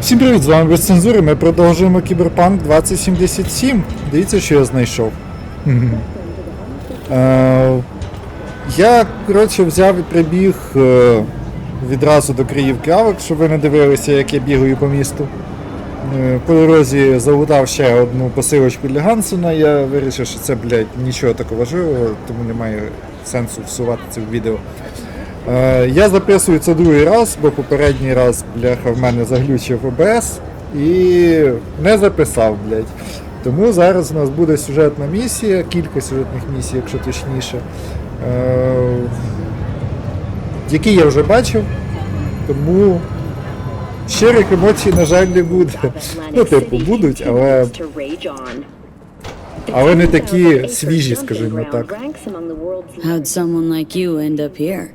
Всім привіт, з вами без цензури, ми продовжуємо Cyberpunk 2077. Дивіться, що я знайшов. Я, коротше, взяв і прибіг відразу до Криївки Алекс, щоб ви не дивилися, як я бігаю по місту. По дорозі залутав ще одну посилочку для Гансена, я вирішив, що це, блядь, нічого такого важливого, тому немає сенсу всувати це в відео. Я записую це другий раз, бо попередній раз, бляха, в мене заглючив ОБС і не записав, блядь. Тому зараз у нас буде сюжетна місія, кілька сюжетних місій, якщо точніше, які я вже бачив, тому щирих емоцій, на жаль, не буде. Ну, типу, будуть, але не такі свіжі, скажімо так. How'd someone like you end up here?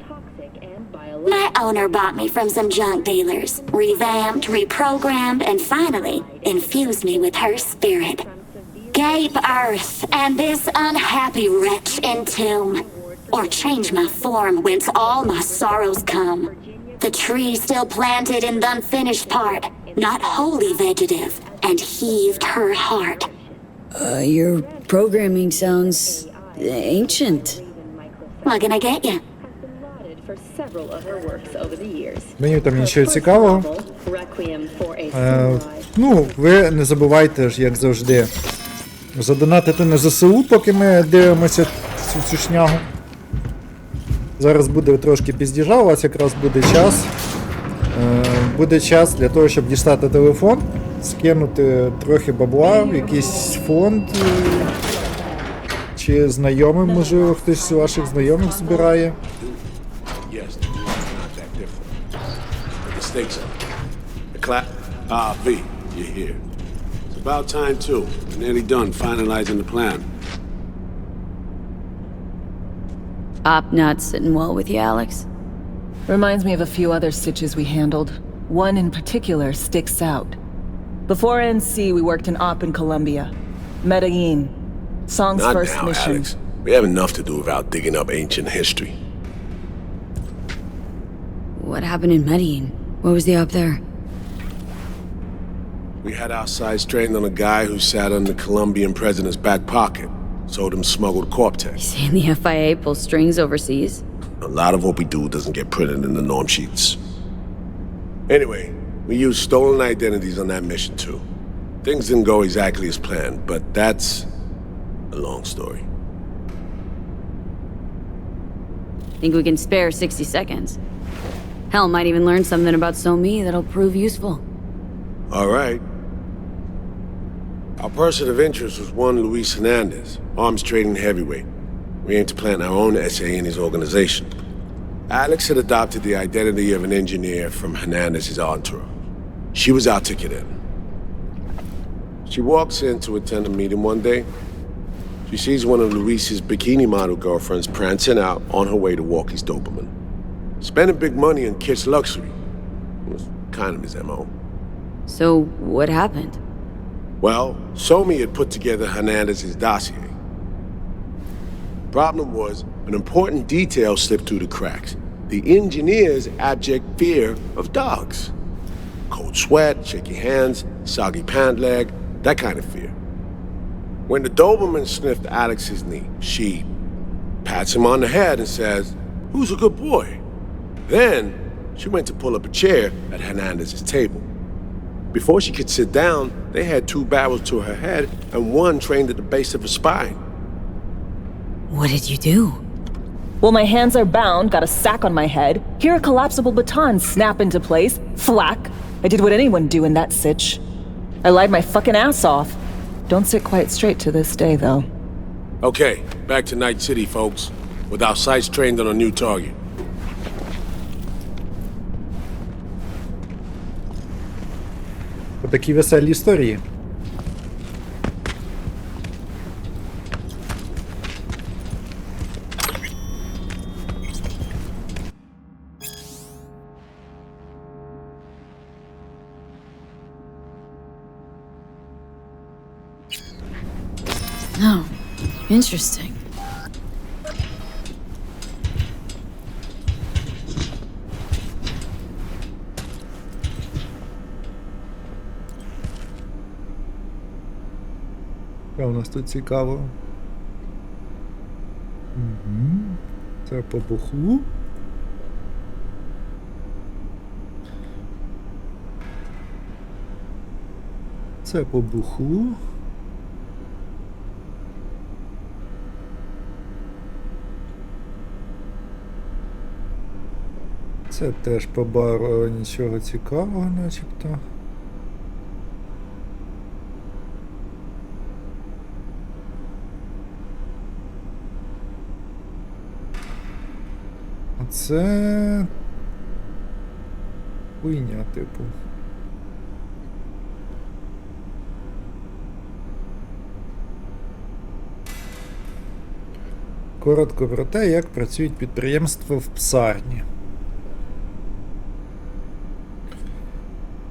My owner bought me from some junk dealers, revamped, reprogrammed, and finally infused me with her spirit. Gape earth and this unhappy wretch entomb, or change my form whence all my sorrows come. The tree still planted in the unfinished part, not wholly vegetative, and heaved her heart. Your programming sounds ancient. What can I get you? Мені там нічого цікавого. Ну, ви не забувайте ж, як завжди, задонатити на ЗСУ, поки ми дивимося цю шнягу. Зараз буде трошки піздіжа, у вас якраз буде час. Буде час для того, щоб дістати телефон, скинути трохи бабла в якийсь фонд, чи знайомим, можливо, хтось з ваших знайомих збирає. V, you're here. It's about time too. We're nearly done finalizing the plan. Op not sitting well with you, Alex? Reminds me of a few other stitches we handled. One in particular sticks out. Before NC, we worked in Op in Colombia. Medellin. Song's Not first now, mission. Alex. We have enough to do without digging up ancient history. What happened in Medellin? What was the op there? We had our sights trained on a guy who sat on the Colombian president's back pocket, sold him smuggled Corp-Tech. Saying the FIA pulls strings overseas? A lot of what we do doesn't get printed in the norm sheets. Anyway, we used stolen identities on that mission too. Things didn't go exactly as planned, but that's a long story. Think we can spare 60 seconds? Hell, might even learn something about SoMe that'll prove useful. All right. Our person of interest was one Luis Hernandez, arms trading heavyweight. We aim to plant our own SA in his organization. Alex had adopted the identity of an engineer from Hernandez's entourage. She was our ticket in. She walks in to attend a meeting one day. She sees one of Luis's bikini model girlfriends prancing out on her way to walk his Doberman. Spending big money on kids' luxury. It was kind of his MO. So, what happened? Well, Somi had put together Hernandez's dossier. Problem was, an important detail slipped through the cracks. The engineer's abject fear of dogs. Cold sweat, shaky hands, soggy pant leg, that kind of fear. When the Doberman sniffed Alex's knee, she pats him on the head and says, "Who's a good boy?" Then, she went to pull up a chair at Hernandez's table. Before she could sit down, they had two barrels to her head and one trained at the base of her spine. What did you do? Well, my hands are bound, got a sack on my head. Here a collapsible baton snap into place. Thwack. I did what anyone do in that sitch. I lied my fucking ass off. Don't sit quite straight to this day, though. Okay, back to Night City, folks. With our sights trained on a new target. Такі веселі історії. Oh, interesting. Що у нас тут цікаво? Угу. Це по бухлу. Це по бухлу. Це теж по бару, але нічого цікавого начебто. А це... хуйня, типу. Коротко про те, як працюють підприємства в псарні.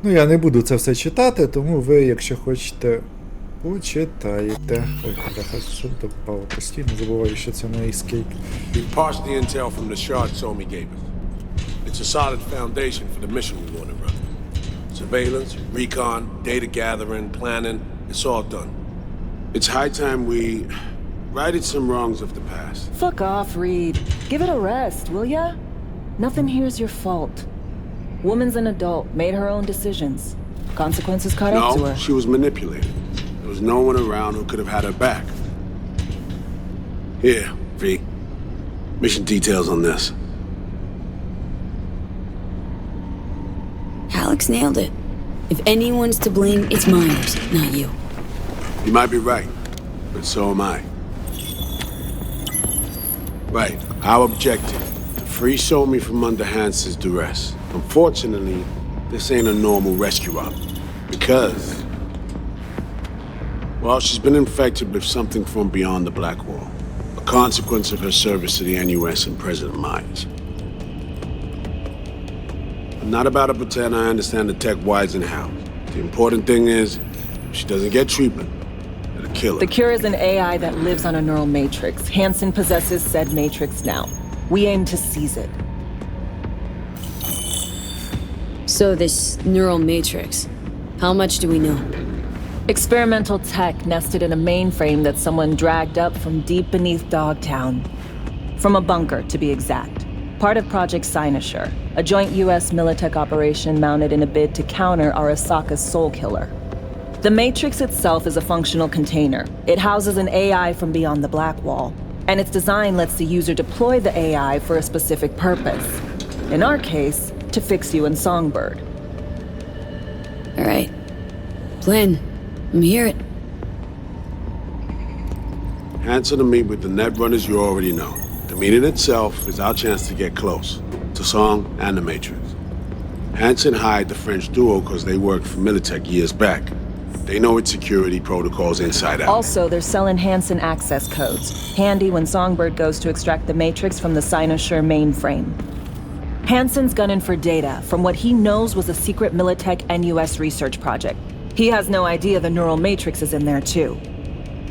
Ну, я не буду це все читати, тому ви, якщо хочете, почитаєте. Ой, бляха, що тут впало постійно, забуваю, що це на escape. We parsed the intel from the shard Somi gave us. It's a solid foundation for the mission we want to run. Surveillance, recon, data gathering, planning, it's all done. It's high time we righted some wrongs of the past. Fuck off, Reed. Give it a rest, will ya? Nothing here's your fault. Woman's an adult, made her own decisions. Consequences caught up to No, her. she was manipulated. There was no one around who could have had her back. Here, V. Mission details on this. Alex nailed it. If anyone's to blame, it's Myers, not you. You might be right, but so am I. Right, our objective, to free Somi from under Hans's duress. Unfortunately, this ain't a normal rescue op, because, well, she's been infected with something from beyond the Black Wall, a consequence of her service to the NUS and President Myers. I'm not about to pretend I understand the tech whys and hows. The important thing is, if she doesn't get treatment, it'll kill her. The cure is an AI that lives on a neural matrix. Hansen possesses said matrix now. We aim to seize it. So this neural matrix, how much do we know? Experimental tech nested in a mainframe that someone dragged up from deep beneath Dogtown. From a bunker, to be exact. Part of Project Cyberpunk, a joint US Militech operation mounted in a bid to counter Arasaka's soul killer. The matrix itself is a functional container. It houses an AI from beyond the Black Wall, and its design lets the user deploy the AI for a specific purpose. In our case, to fix you in Songbird. All right. Plan. Let me hear it. Answer to meet with the net runners you already know. The meeting itself is our chance to get close to Song and the Matrix. Hansen hired the French duo because they worked for Militech years back. They know its security protocols inside out. Also, they're selling Hansen access codes, handy when Songbird goes to extract the Matrix from the Cyberpunk mainframe. Hansen's gunning for data from what he knows was a secret Militech NUS research project. He has no idea the neural matrix is in there too.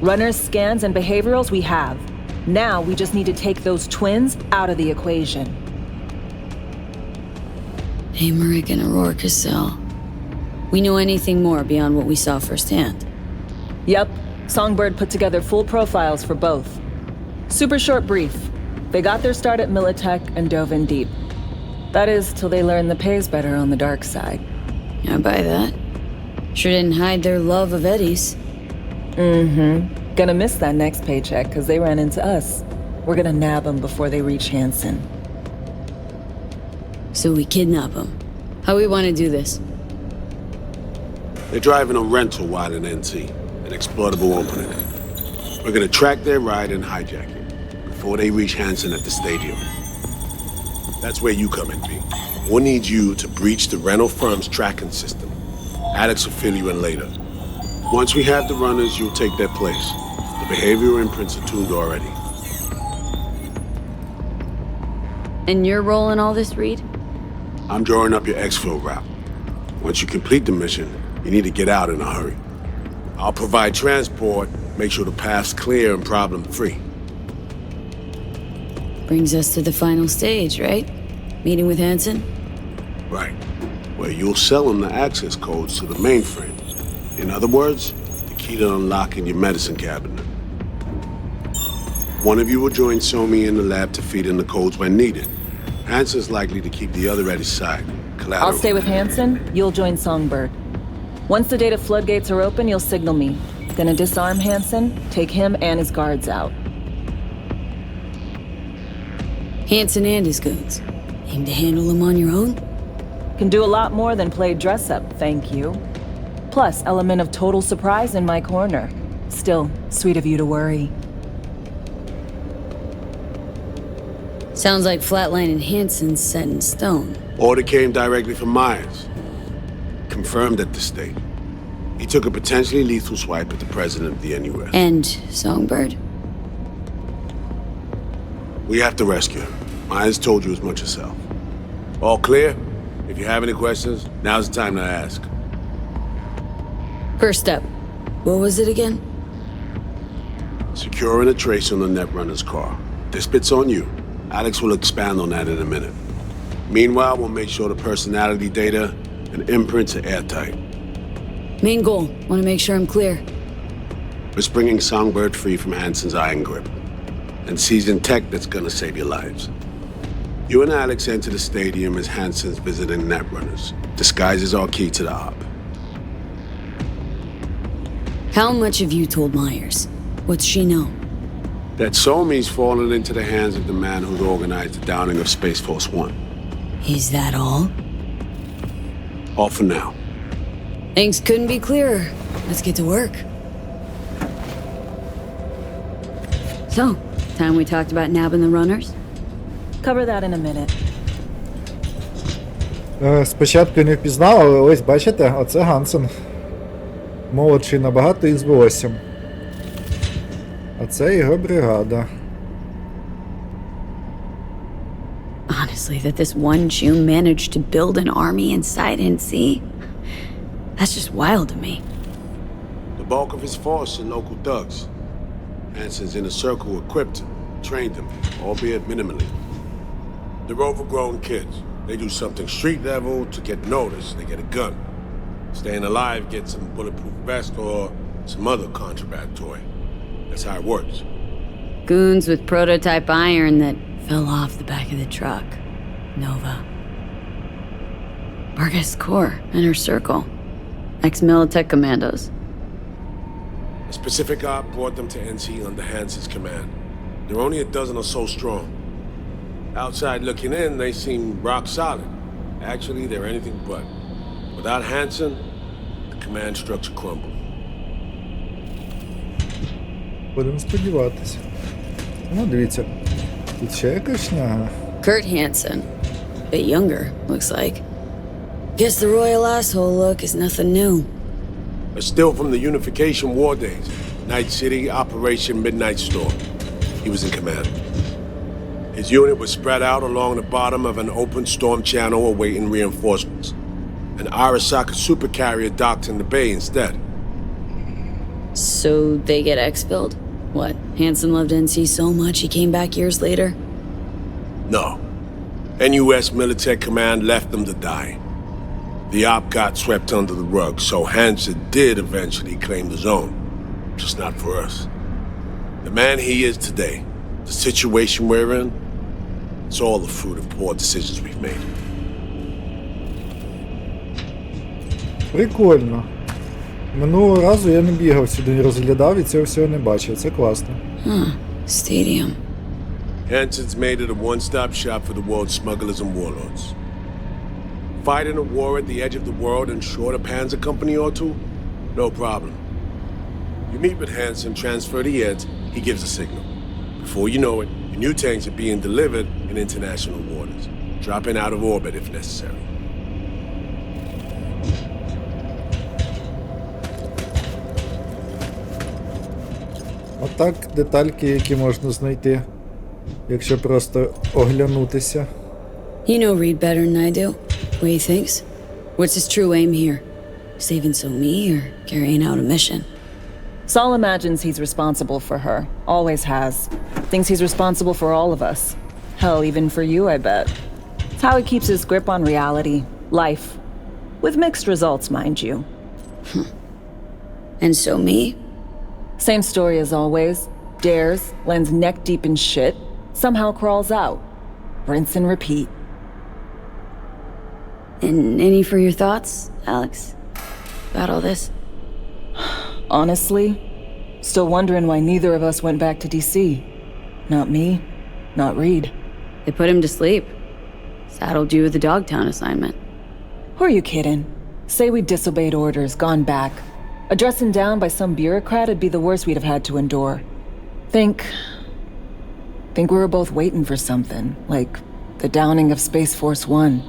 Runners, scans, and behaviorals we have. Now we just need to take those twins out of the equation. Amaric and Aurora Cassell. We know anything more beyond what we saw firsthand? Yep, Songbird put together full profiles for both. Super short brief. They got their start at Militech and dove in deep. That is, till they learned the pay's better on the dark side. I buy that. Sure didn't hide their love of Eddie's. Mm-hmm. Gonna miss that next paycheck, because they ran into us. We're gonna nab them before they reach Hansen. So we kidnap them. How we want to do this? They're driving a rental while in NT, an exploitable opening. We're gonna track their ride and hijack it before they reach Hansen at the stadium. That's where you come in, V. We'll need you to breach the rental firm's tracking system. Alex will fill you in later. Once we have the runners, you'll take their place. The behavioral imprints are tuned already. And your role in all this, Reed? I'm drawing up your exfil route. Once you complete the mission, you need to get out in a hurry. I'll provide transport, make sure the path's clear and problem-free. Brings us to the final stage, right? Meeting with Hansen? Right. Where you'll sell them the access codes to the mainframe. In other words, the key to unlocking your medicine cabinet. One of you will join Somi in the lab to feed in the codes when needed. Hansen's likely to keep the other at his side. Collateral. I'll stay with Hansen, you'll join Songbird. Once the data floodgates are open, you'll signal me. Gonna disarm Hansen, take him and his guards out. Hansen and his goons. Aim to handle them on your own? Can do a lot more than play dress up, thank you. Plus, element of total surprise in my corner. Still, sweet of you to worry. Sounds like Flatline and Hansen's set in stone. Order came directly from Myers. Confirmed at the state. He took a potentially lethal swipe at the president of the NUS. And Songbird? We have to rescue him. Myers told you as much herself. All clear? If you have any questions, now's the time to ask. First step. What was it again? Securing a trace on the Netrunner's car. This bit's on you. Alex will expand on that in a minute. Meanwhile, we'll make sure the personality data and imprints are airtight. Main goal. Want to make sure I'm clear. We're bringing Songbird free from Hansen's iron grip. And seizing tech that's gonna save your lives. You and Alex enter the stadium as Hansen's visiting Netrunners. Disguise is our key to the op. How much have you told Myers? What's she know? That Somi's fallen into the hands of the man who'd organized the downing of Space Force One. Is that all? All for now. Things couldn't be clearer. Let's get to work. So, time we talked about nabbing the runners? Cover that in a minute. Спочатку не впізнав, але ось бачите, оце Гансен. Молодший набагато із волоссям. А це його бригада. Honestly, that this one Jew managed to build an army inside NC? That's just wild to me. The bulk of his force are local thugs. Hansen's inner circle equipped him, trained him, albeit minimally. They're overgrown kids. They do something street level to get noticed. They get a gun. Staying alive gets some bulletproof vest or some other contraband toy. That's how it works. Goons with prototype iron that fell off the back of the truck. Nova. Vargas Core, Inner Circle. Ex-Militech Commandos. A specific op brought them to NC under Hansen's command. They're only a dozen or so strong. Outside looking in, they seem rock solid. Actually, they're anything but. Without Hansen, the command structure crumbled. Будемо сподіватися. Ну, дивіться. Тут ще якась шняга. Kurt Hansen. Bit younger, looks like. Guess the royal asshole look is nothing new. They're still from the Unification War days. Night City, Operation Midnight Storm. He was in command. His unit was spread out along the bottom of an open storm channel awaiting reinforcements. An Arasaka supercarrier docked in the bay instead. So they get expelled? What, Hansen loved NC so much he came back years later? No. NUS Militech Command left them to die. The op got swept under the rug, so Hansen did eventually claim the zone. Just not for us. The man he is today, the situation we're in, it's all the fruit of poor decisions we've made. Прикольно. Минулого разу я не бігав сюди, не розглядав і цього всього не бачив. Це класно. Stadium. Hansen's made it a one-stop shop for the world's smugglers and warlords. Fighting a war at the edge of the world and short a Panzer company or two? No problem. You meet with Hansen, transfer the heads, he gives a signal. Before you know it, your new tanks are being delivered in international waters, dropping out of orbit if necessary. Отак детальки, які можна знайти, якщо просто оглянутися. You know Reed better than I do. What he thinks? What's his true aim here? Saving Somi or carrying out a mission? Saul imagines he's responsible for her. Always has. Thinks he's responsible for all of us. Hell, even for you, I bet. It's how he keeps his grip on reality. Life. With mixed results, mind you. And so me? Same story as always. Dares, lands neck deep in shit, somehow crawls out. Rinse and repeat. And any for your thoughts, Alex? About all this? Honestly, still wondering why neither of us went back to DC. Not me, not Reed. They put him to sleep. Saddled you with the Dogtown assignment. Who are you kidding? Say we disobeyed orders, gone back. A dressing down by some bureaucrat would be the worst we'd have had to endure. Think we were both waiting for something, like the downing of Space Force One.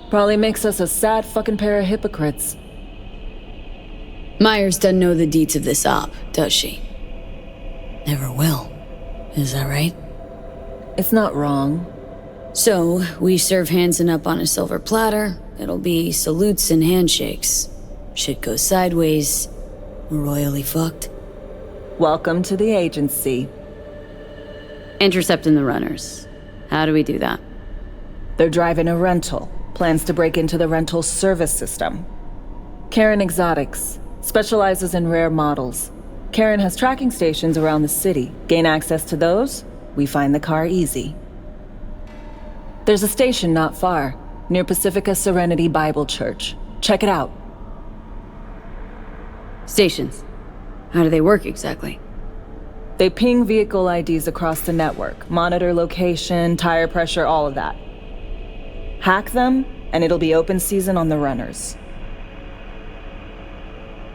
Probably makes us a sad fucking pair of hypocrites. Myers doesn't know the deets of this op, does she? Never will. Is that right? It's not wrong. So, we serve Hansen up on a silver platter. It'll be salutes and handshakes. Shit goes sideways. We're royally fucked. Welcome to the agency. Intercepting the runners. How do we do that? They're driving a rental. Plans to break into the rental service system. Karen Exotics specializes in rare models. Karen has tracking stations around the city. Gain access to those, we find the car easy. There's a station not far, near Pacifica Serenity Bible Church. Check it out. Stations. How do they work exactly? They ping vehicle IDs across the network, monitor location, tire pressure, all of that. Hack them, and it'll be open season on the runners.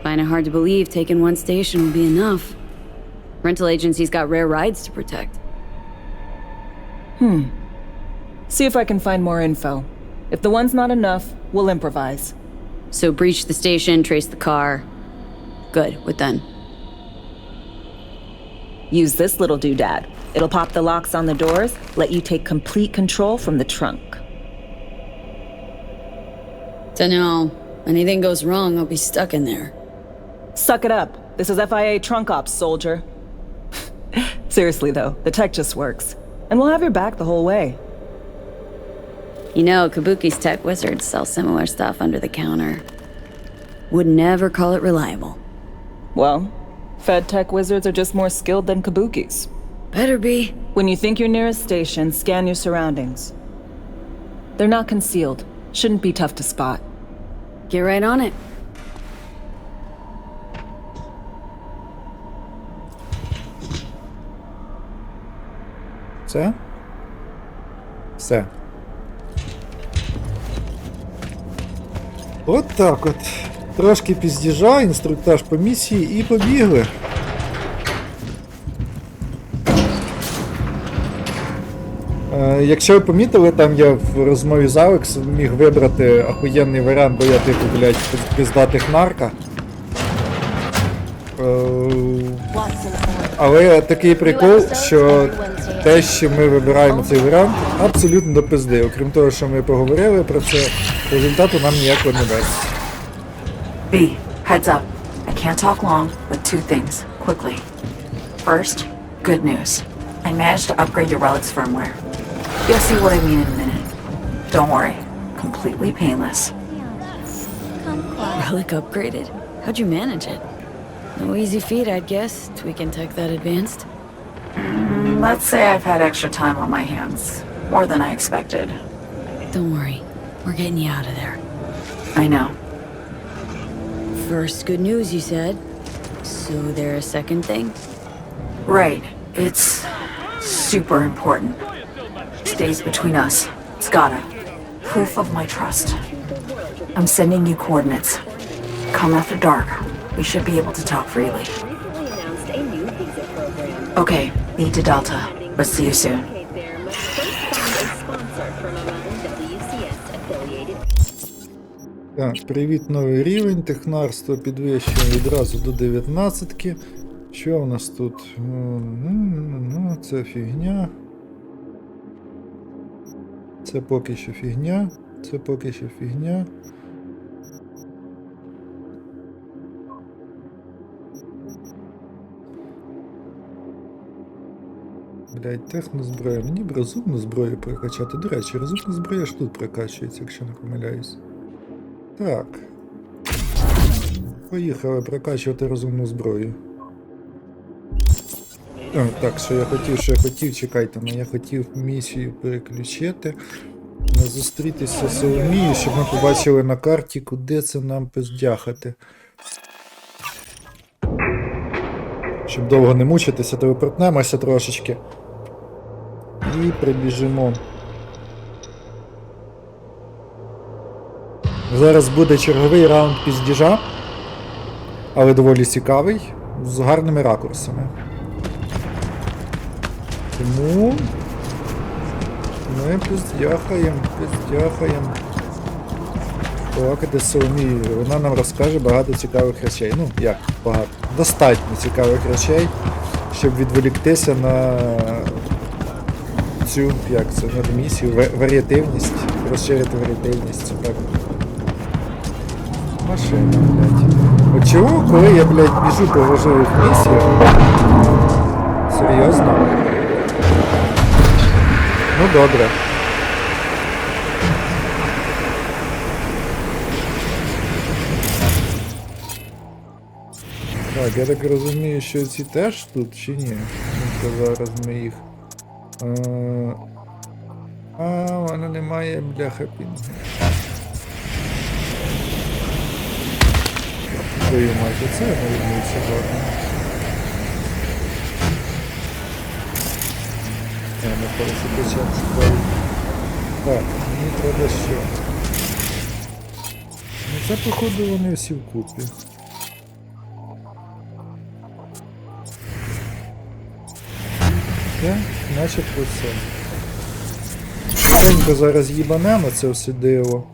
Find it hard to believe taking one station will be enough. Rental agencies got rare rides to protect. See if I can find more info. If the one's not enough, we'll improvise. So breach the station, trace the car. Good, what then? Use this little doodad. It'll pop the locks on the doors, let you take complete control from the trunk. Dunno. Anything goes wrong, I'll be stuck in there. Suck it up. This is FIA trunk ops, soldier. Seriously though, the tech just works. And we'll have your back the whole way. You know, Kabuki's tech wizards sell similar stuff under the counter. Would never call it reliable. Well, Fed tech wizards are just more skilled than Kabukis. Better be. When you think you're near a station, scan your surroundings. They're not concealed. Shouldn't be tough to spot. Get right on it. Все? Все. От так от. Трошки піздіжа, інструктаж по місії і побігли. Якщо ви помітили, там я в розмові з Алексом міг вибрати охуєнний варіант, бо я типу, блядь, пиздатих нарка. Але такий прикол, що те, що ми вибираємо цей варіант, абсолютно до пизди. Окрім того, що ми поговорили про це, результату нам ніякого не дасть. B, heads up. I can't talk long, but two things, quickly. First, good news. I managed to upgrade your Relic's firmware. You'll see what I mean in a minute. Don't worry, completely painless. Relic upgraded? How'd you manage it? No easy feat, I'd guess, tweaking tech that advanced. Let's say I've had extra time on my hands. More than I expected. Don't worry, we're getting you out of there. I know. First good news, you said. So there a second thing? Right. It's super important. Stays between us. It's gotta. Proof of my trust. I'm sending you coordinates. Come after dark. We should be able to talk freely. Okay, lead to Delta. But see you soon. Так, привіт, новий рівень, технарство підвищує відразу до 19-ки. Що у нас тут? Це фігня. Це поки що фігня. Це поки що фігня. Блять, технозброя. Мені б розумну зброю прокачати. До речі, розумна зброя ж тут прокачується, якщо не помиляюсь. Так. Поїхали прокачувати розумну зброю. О, так, що я хотів, чекайте, я хотів місію переключити. Зустрітися з Соловією, щоб ми побачили на карті, куди це нам пиздяхати. Щоб довго не мучитися, телепортнемося трошечки. І прибіжимо. Зараз буде черговий раунд піздіжа, але доволі цікавий, з гарними ракурсами. Тому ми пиздяхаємо. Балакати з Соломією. Вона нам розкаже багато цікавих речей. Ну, як багато? Достатньо цікавих речей, щоб відволіктися на цю, як це, на місію, варіативність, розширити варіативність, так. Машина, блядь. От чого, коли я, блядь, біжу по важливих місіях? Серйозно? Ну, добре. Так, я так розумію, що ці теж тут, чи ні? Ну-ка, зараз ми їх... вона не має, бляха, пінгу. Твою мать, оце я навернувся гарно. Я не хочу почати справді. Так, мені треба що? Ну це, походу, вони всі вкупі. Так, начебто все. Швиденько зараз їбанемо це все диво.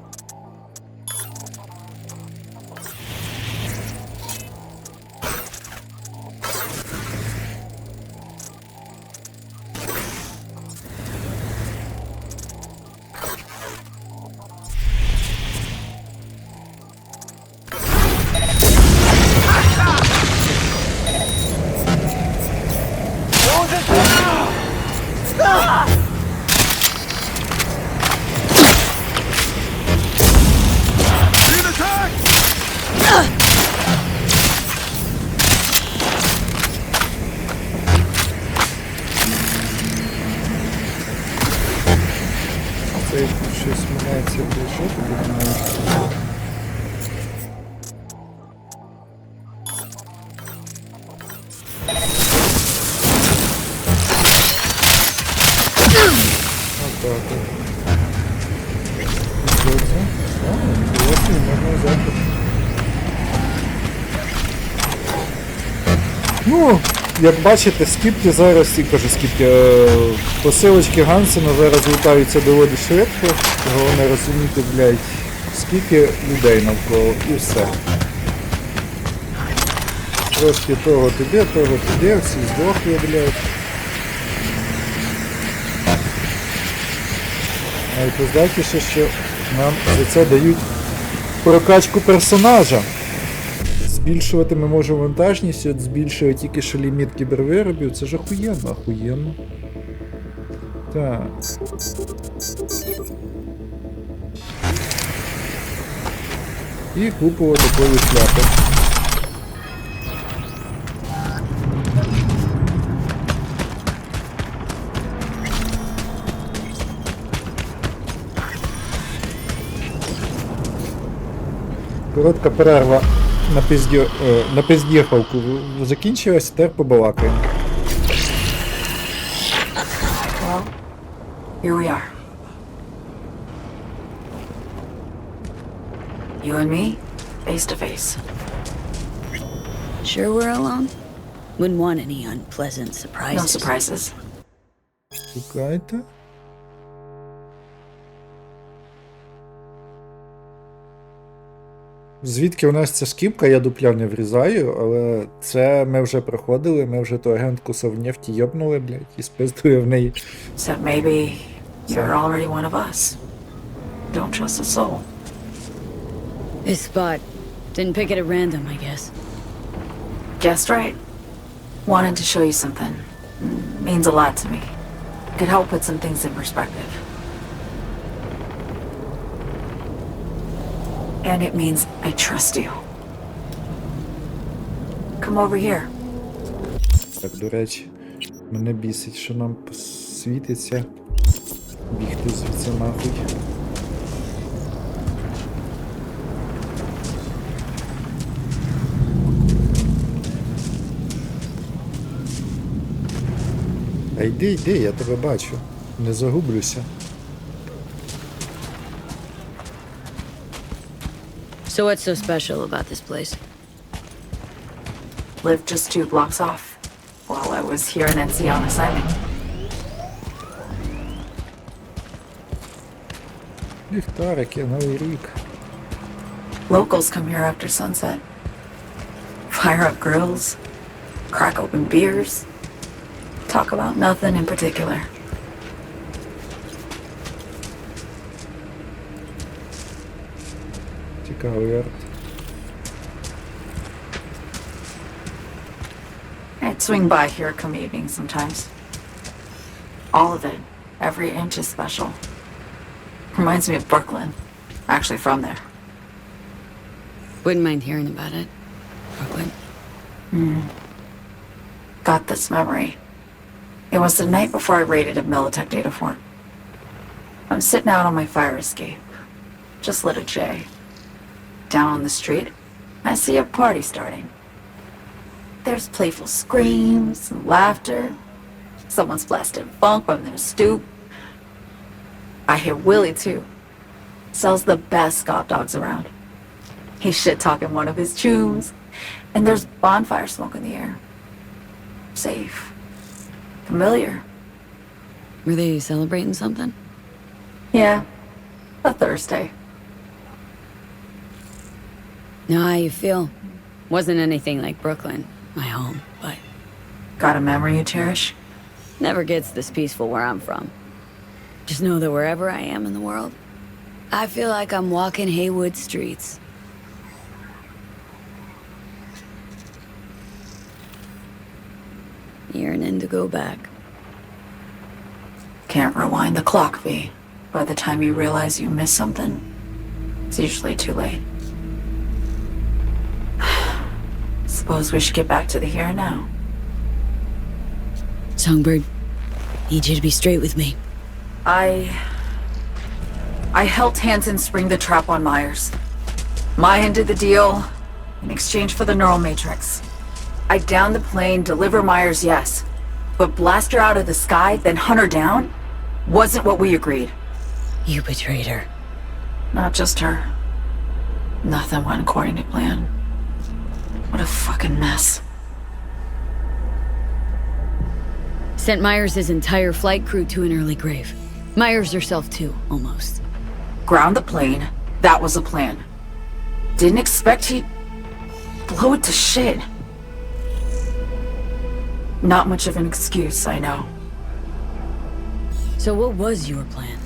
Це щось міняється, що тобі міняється? Отак. Що це? Ось можна взяти. Ну, як бачите, скіпки зараз, і кажу скіпки, посилочки Гансена зараз лутаються доволі швидко. Головне розуміти, блядь, скільки людей навколо і все. Трошки того туди, всі здохли, блядь. Найпоздатіше, що нам за це дають прокачку персонажа. Збільшувати ми можемо вантажність, от збільшує тільки що ліміт кібервиробів, це ж охуєнно. Так. І купова такої шляпи. Коротка перерва на пиздєхавку закінчилась, тепер побалакаємо. Well, here we are. You and me, face to face. Sure we're alone? Wouldn't want any unpleasant surprises. No surprises. Шукайте. Звідки у нас ця скіпка, я дупля не врізаю, але це ми вже проходили, ми вже ту агентку Совнефті йобнули, блядь, і спиздує в неї. So maybe you're already one of us. Don't trust a soul. This spot. Didn't pick it at random, I guess. Guessed right. Wanted to show you something. Means a lot to me. Could help put some things in perspective. And it means I trust you. come over here. Так, до речі, мене бісить, що нам світиться. Бігти звідси нахуй. А йди, я тебе бачу. Не загублюся. So what's so special about this place? Lived just 2 blocks off while I was here in NC on assignment. Ліхтарики, Новий рік. Locals come here after sunset. Fire up grills, crack open beers, talk about nothing in particular. Цікавий арт. I'd swing by here come evening sometimes. All of it, every inch is special. Reminds me of Brooklyn. Actually from there. Wouldn't mind hearing about it. Brooklyn. Got this memory. It was the night before I raided a Militech data fort. I'm sitting out on my fire escape. Just lit a J. Down on the street, I see a party starting. There's playful screams and laughter. Someone's blasting funk from their stoop. I hear Willie too. Sells the best Scott dogs around. He's shit-talking one of his chooms. And there's bonfire smoke in the air. Safe. Familiar. Were they celebrating something? Yeah. A Thursday. Know how you feel? Wasn't anything like Brooklyn, my home, but Got a memory you cherish? never gets this peaceful where I'm from. Just know that wherever I am in the world, I feel like I'm walking Haywood streets. Yearning to go back. Can't rewind the clock, V. By the time you realize you missed something, it's usually too late. Suppose we should get back to the here and now. Songbird, need you to be straight with me. I helped Hansen spring the trap on Myers. Maya did the deal in exchange for the neural matrix. I downed the plane, deliver Myers, yes. But blast her out of the sky, then hunt her down, wasn't what we agreed. You betrayed her. Not just her. Nothing went according to plan. What a fucking mess. Sent Myers' entire flight crew to an early grave. Myers herself too, almost. Ground the plane, that was the plan. Didn't expect he'd blow it to shit. Not much of an excuse, I know. So what was your plan?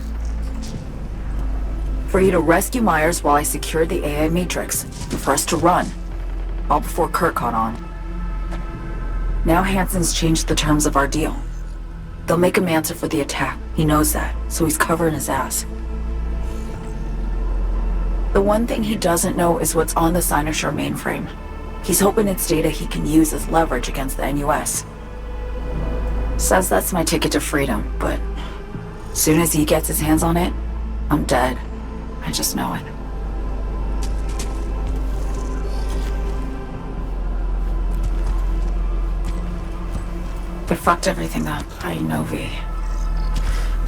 For you to rescue Myers while I secured the AI Matrix, and for us to run. All before Kurt caught on. Now Hansen's changed the terms of our deal. They'll make him answer for the attack. He knows that, so he's covering his ass. The one thing he doesn't know is what's on the Cynosure mainframe. He's hoping it's data he can use as leverage against the NUS. Says that's my ticket to freedom, but as soon as he gets his hands on it, I'm dead. I just know it. It fucked everything up, I know, V.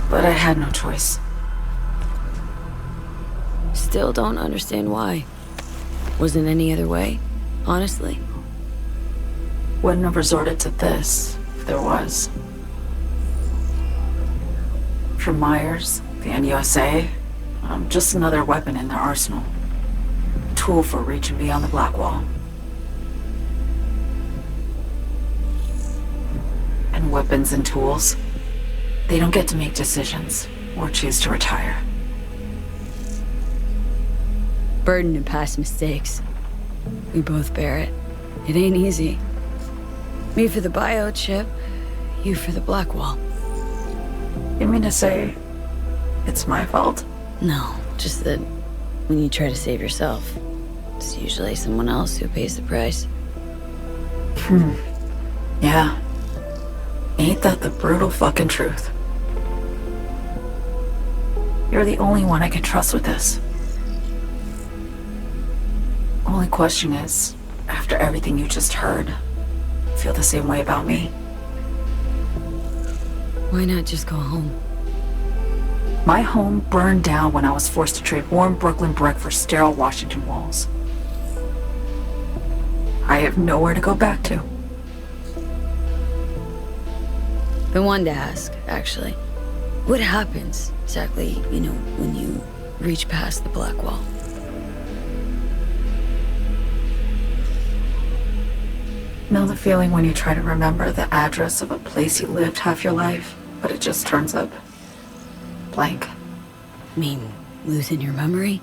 But I had no choice. Still don't understand why. Wasn't any other way, honestly. Wouldn't have resorted to this if there was. For Myers, the NUSA, I'm just another weapon in their arsenal. A tool for reaching beyond the black wall. And weapons and tools, they don't get to make decisions or choose to retire. Burden of past mistakes. We both bear it. It ain't easy. Me for the biochip, you for the black wall. You mean to say it's my fault? No, just that when you try to save yourself, it's usually someone else who pays the price. Yeah. Ain't that the brutal fucking truth? You're the only one I can trust with this. Only question is, after everything you just heard, feel the same way about me? Why not just go home? My home burned down when I was forced to trade warm Brooklyn brick for sterile Washington walls. I have nowhere to go back to. Been wanting to ask, actually. What happens exactly, when you reach past the black wall? Know the feeling when you try to remember the address of a place you lived half your life, but it just turns up blank? Mean losing your memory?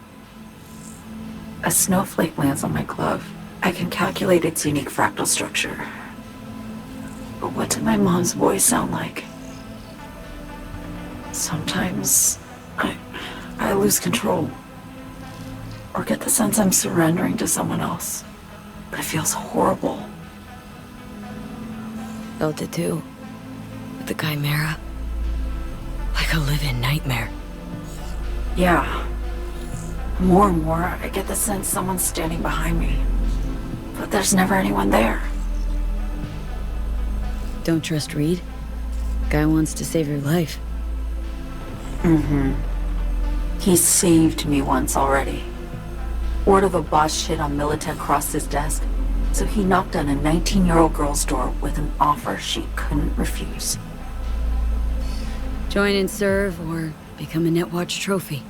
A snowflake lands on my glove. I can calculate its unique fractal structure. But what did my mom's voice sound like? Sometimes I lose control. Or get the sense I'm surrendering to someone else. But it feels horrible. Felt it too. With the chimera. Like a living nightmare. Yeah. More and more, I get the sense someone's standing behind me. But there's never anyone there. Don't trust Reed? Guy wants to save your life. He saved me once already. Word of a boss shit on Militech crossed his desk, so he knocked on a 19-year-old girl's door with an offer she couldn't refuse. Join and serve, or become a Netwatch trophy.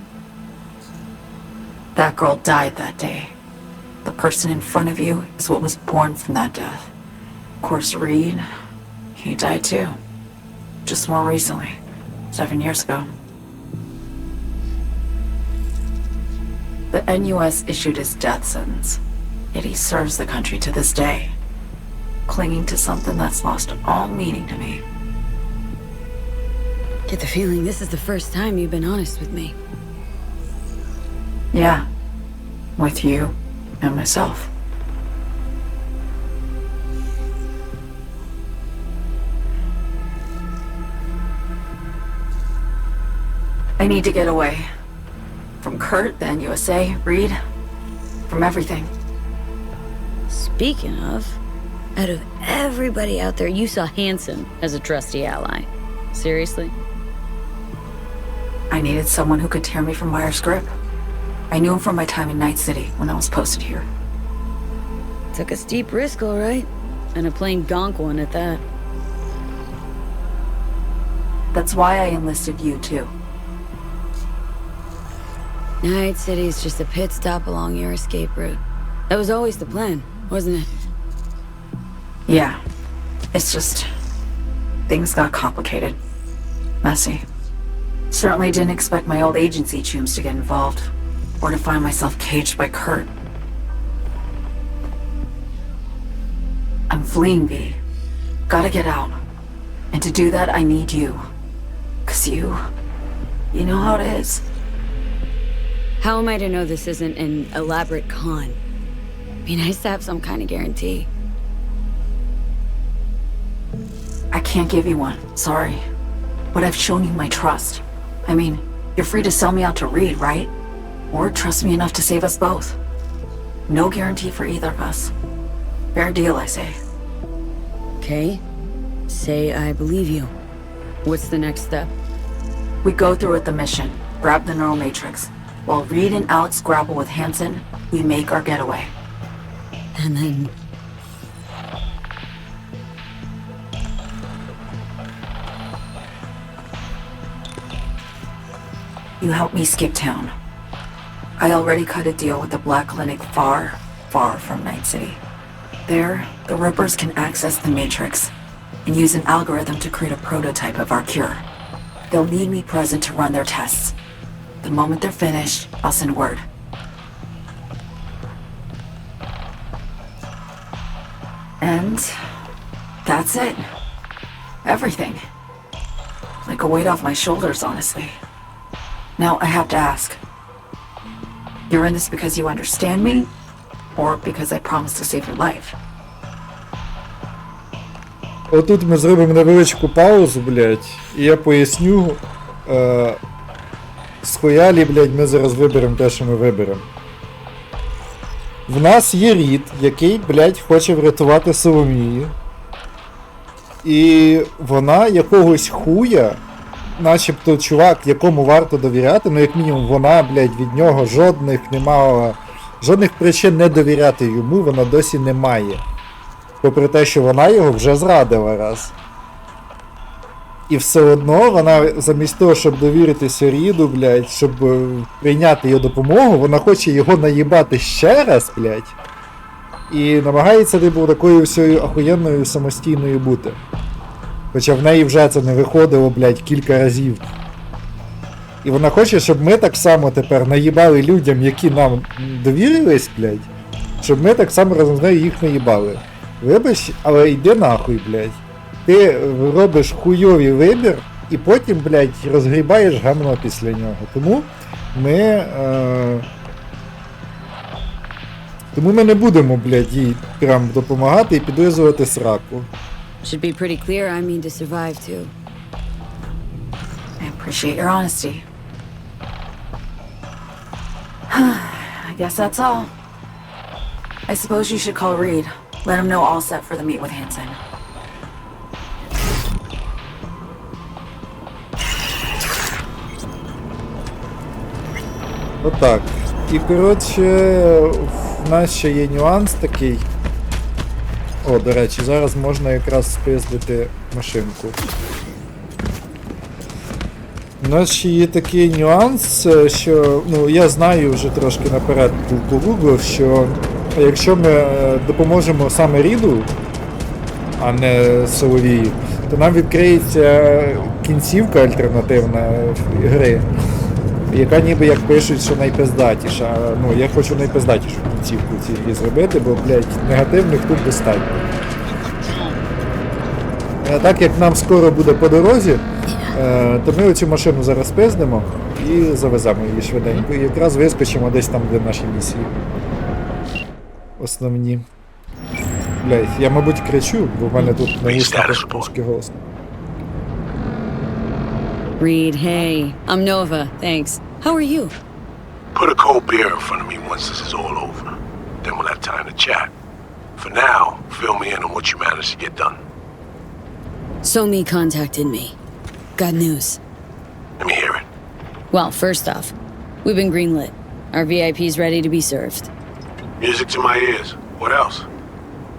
That girl died that day. The person in front of you is what was born from that death. Of course, Reed, he died too. Just more recently. 7 years ago. The NUS issued his death sentence, yet he serves the country to this day, clinging to something that's lost all meaning to me. Get the feeling this is the first time you've been honest with me. Yeah, with you and myself. I need to get away. From Kurt, the NUSA, Reed, from everything. Speaking of, out of everybody out there, you saw Hansen as a trusty ally. Seriously? I needed someone who could tear me from Myers' grip. I knew him from my time in Night City when I was posted here. Took a steep risk, all right. And a plain gonk one at that. That's why I enlisted you, too. Night City's just a pit stop along your escape route. That was always the plan, wasn't it? Yeah. It's just... things got complicated. Messy. Certainly didn't expect my old agency chooms to get involved. Or to find myself caged by Kurt. I'm fleeing, V. Gotta get out. And to do that, I need you. 'Cause you know how it is. How am I to know this isn't an elaborate con? Be nice to have some kind of guarantee. I can't give you one, sorry. But I've shown you my trust. I mean, you're free to sell me out to Reed, right? Or trust me enough to save us both. No guarantee for either of us. Fair deal, I say. Okay. Say I believe you. What's the next step? We go through with the mission, grab the neural matrix. While Reed and Alex grapple with Hansen, we make our getaway. And then... You help me skip town. I already cut a deal with the Black Clinic far, far from Night City. There, the Rippers can access the Matrix and use an algorithm to create a prototype of our cure. They'll need me present to run their tests. The moment they're finished, I'll send word. And that's it. Everything. Like a weight off my shoulders, honestly. Now I have to ask. You're in this because you understand me? Or because I promised to save your life? отут ми зробимо невеличку паузу, блядь, і я поясню, з хуялі, блядь, ми зараз виберемо те, що ми виберемо. В нас є рід, який, блядь, хоче врятувати Соловію. І вона якогось хуя, начебто чувак, якому варто довіряти, ну як мінімум вона, блядь, від нього жодних причин не довіряти йому, вона досі не має. Попри те, що вона його вже зрадила раз. І все одно вона, замість того, щоб довіритися Ріду, блядь, щоб прийняти його допомогу, вона хоче його наїбати ще раз, блядь. І намагається, типу, такою всією охуєнною самостійною бути. Хоча в неї вже це не виходило, блядь, кілька разів. І вона хоче, щоб ми так само тепер наїбали людям, які нам довірились, блядь, щоб ми так само разом з нею їх наїбали. Вибач, але йди нахуй, блядь. Ти робиш хуйовий вибір і потім, блядь, розгрібаєш гамно після нього. Тому ми не будемо, блядь, їй прям допомагати і підлизувати сраку. Should be pretty clear I mean to survive too. I appreciate your honesty. I guess that's all. I suppose you should call Reed. Let him know all set for the meet with Hansen. Отак. І, коротше, в нас ще є нюанс такий. О, до речі, зараз можна якраз спиздити машинку. У нас ще є такий нюанс, що, ну, я знаю вже трошки наперед погуглив, що якщо ми допоможемо саме Ріду, а не Соловії, то нам відкриється кінцівка альтернативна гри, яка ніби як пишуть, що найпиздатіша. Ну, я хочу найпиздатішу кінцівку цій грі зробити, бо, блядь, негативних тут достатньо. А так як нам скоро буде по дорозі, то ми оцю машину зараз пиздимо і завеземо її швиденько. І якраз вискочимо десь там, де наші місії. Основні. Блядь, я, мабуть, кричу, бо в мене тут навушники трошки голосно. Reed, hey. I'm Nova, thanks. How are you? Put a cold beer in front of me once this is all over. Then we'll have time to chat. For now, fill me in on what you managed to get done. Somi contacted me. Got news. Let me hear it. Well, first off, we've been greenlit. Our VIP's ready to be served. Music to my ears. What else?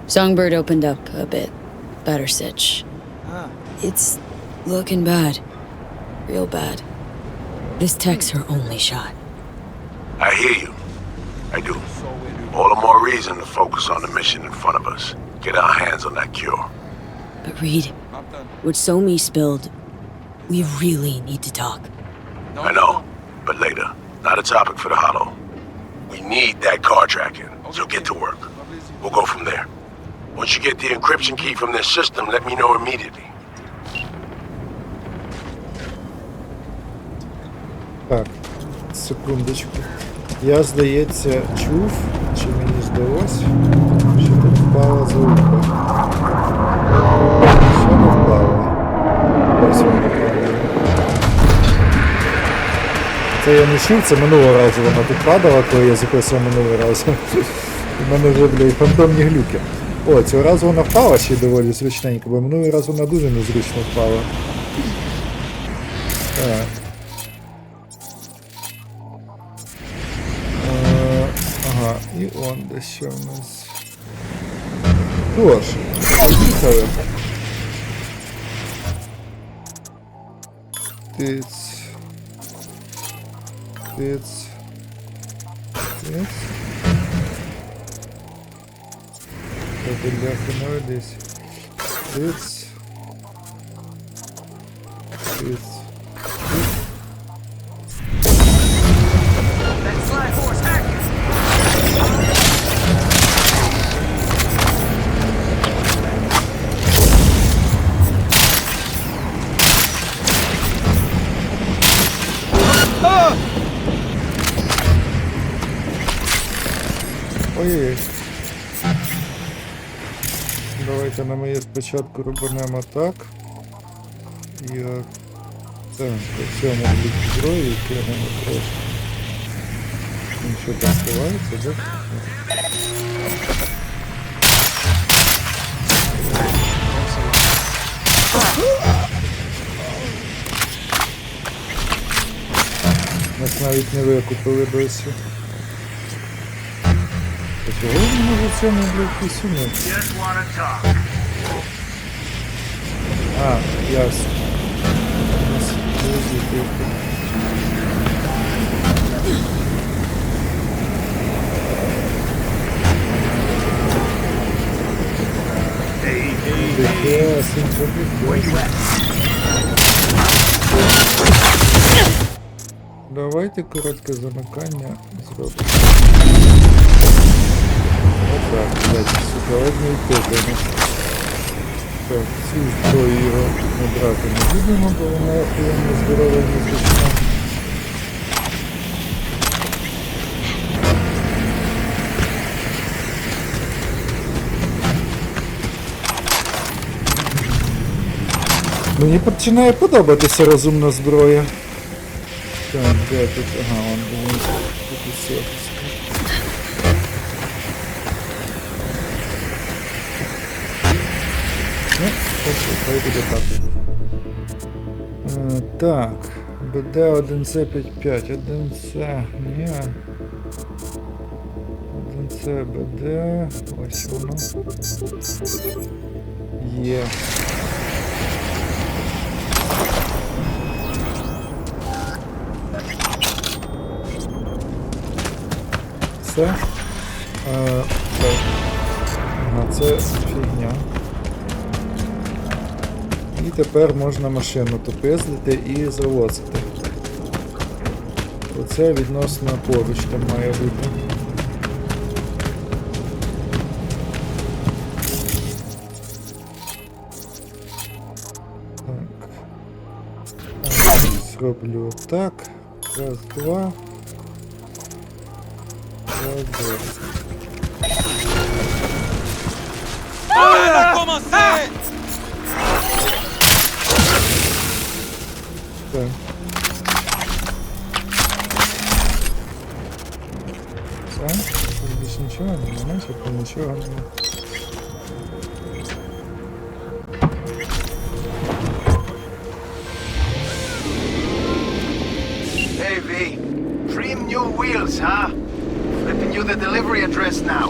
Songbird opened up a bit. Better sitch. It's looking bad. Real bad. This tech's her only shot. I hear you. I do. All the more reason to focus on the mission in front of us. Get our hands on that cure. But Reed, what Somi spilled, we really need to talk. I know, but later. Not a topic for the hollow. We need that car tracking, so get to work. We'll go from there. Once you get the encryption key from this system, let me know immediately. Так, секундочку. Я, здається, чув, чи мені здалось, що тут впала звука. Що не впало? Ось вона впала. Це я не чув, це минулого разу вона тут падала, коли я записував минулий раз. У мене вже, блядь, фантомні глюки. О, цього разу вона впала ще й доволі зручненько, бо минулий раз вона дуже незручно впала. Так. Ага, і он де що в нас. Тож, поїхали. Тиць. Тиць. Тиць. Це бляха наведись. Тиць. Тиць. Ой-ой-ой. Давайте на моє спочатку робимо так. Як... Так, по цьому будуть зброї, кинемо трошки. Нічого там ховається, так? Нас навіть не викупили досі. А чого він може в цьому, блядь, посунути? А, ясно. У нас друзі тихо. Давайте коротке замикання зробимо. Отак, блядь, сука, одні токами. Так, цю зброю його не брати не будемо, бо вона охуєнно здорова і незручна. Мені починає подобатися розумна зброя. Так, де тут? Ага, вон дивіться. Тут усе. Ну, хай буде так. Так, БД 1С55, 1С, ні. 1С, БД, ось воно. Є. Це? Так. Ага, це фігня. І тепер можна машину тупизлити і завозити. Оце відносно поруч там має бути. Так. Зроблю так. Раз, два. Раз, два. Так. Все? Тут більше нічого немає, щоб нічого немає. Hey V, trim new wheels, huh? Flipping you the delivery address now.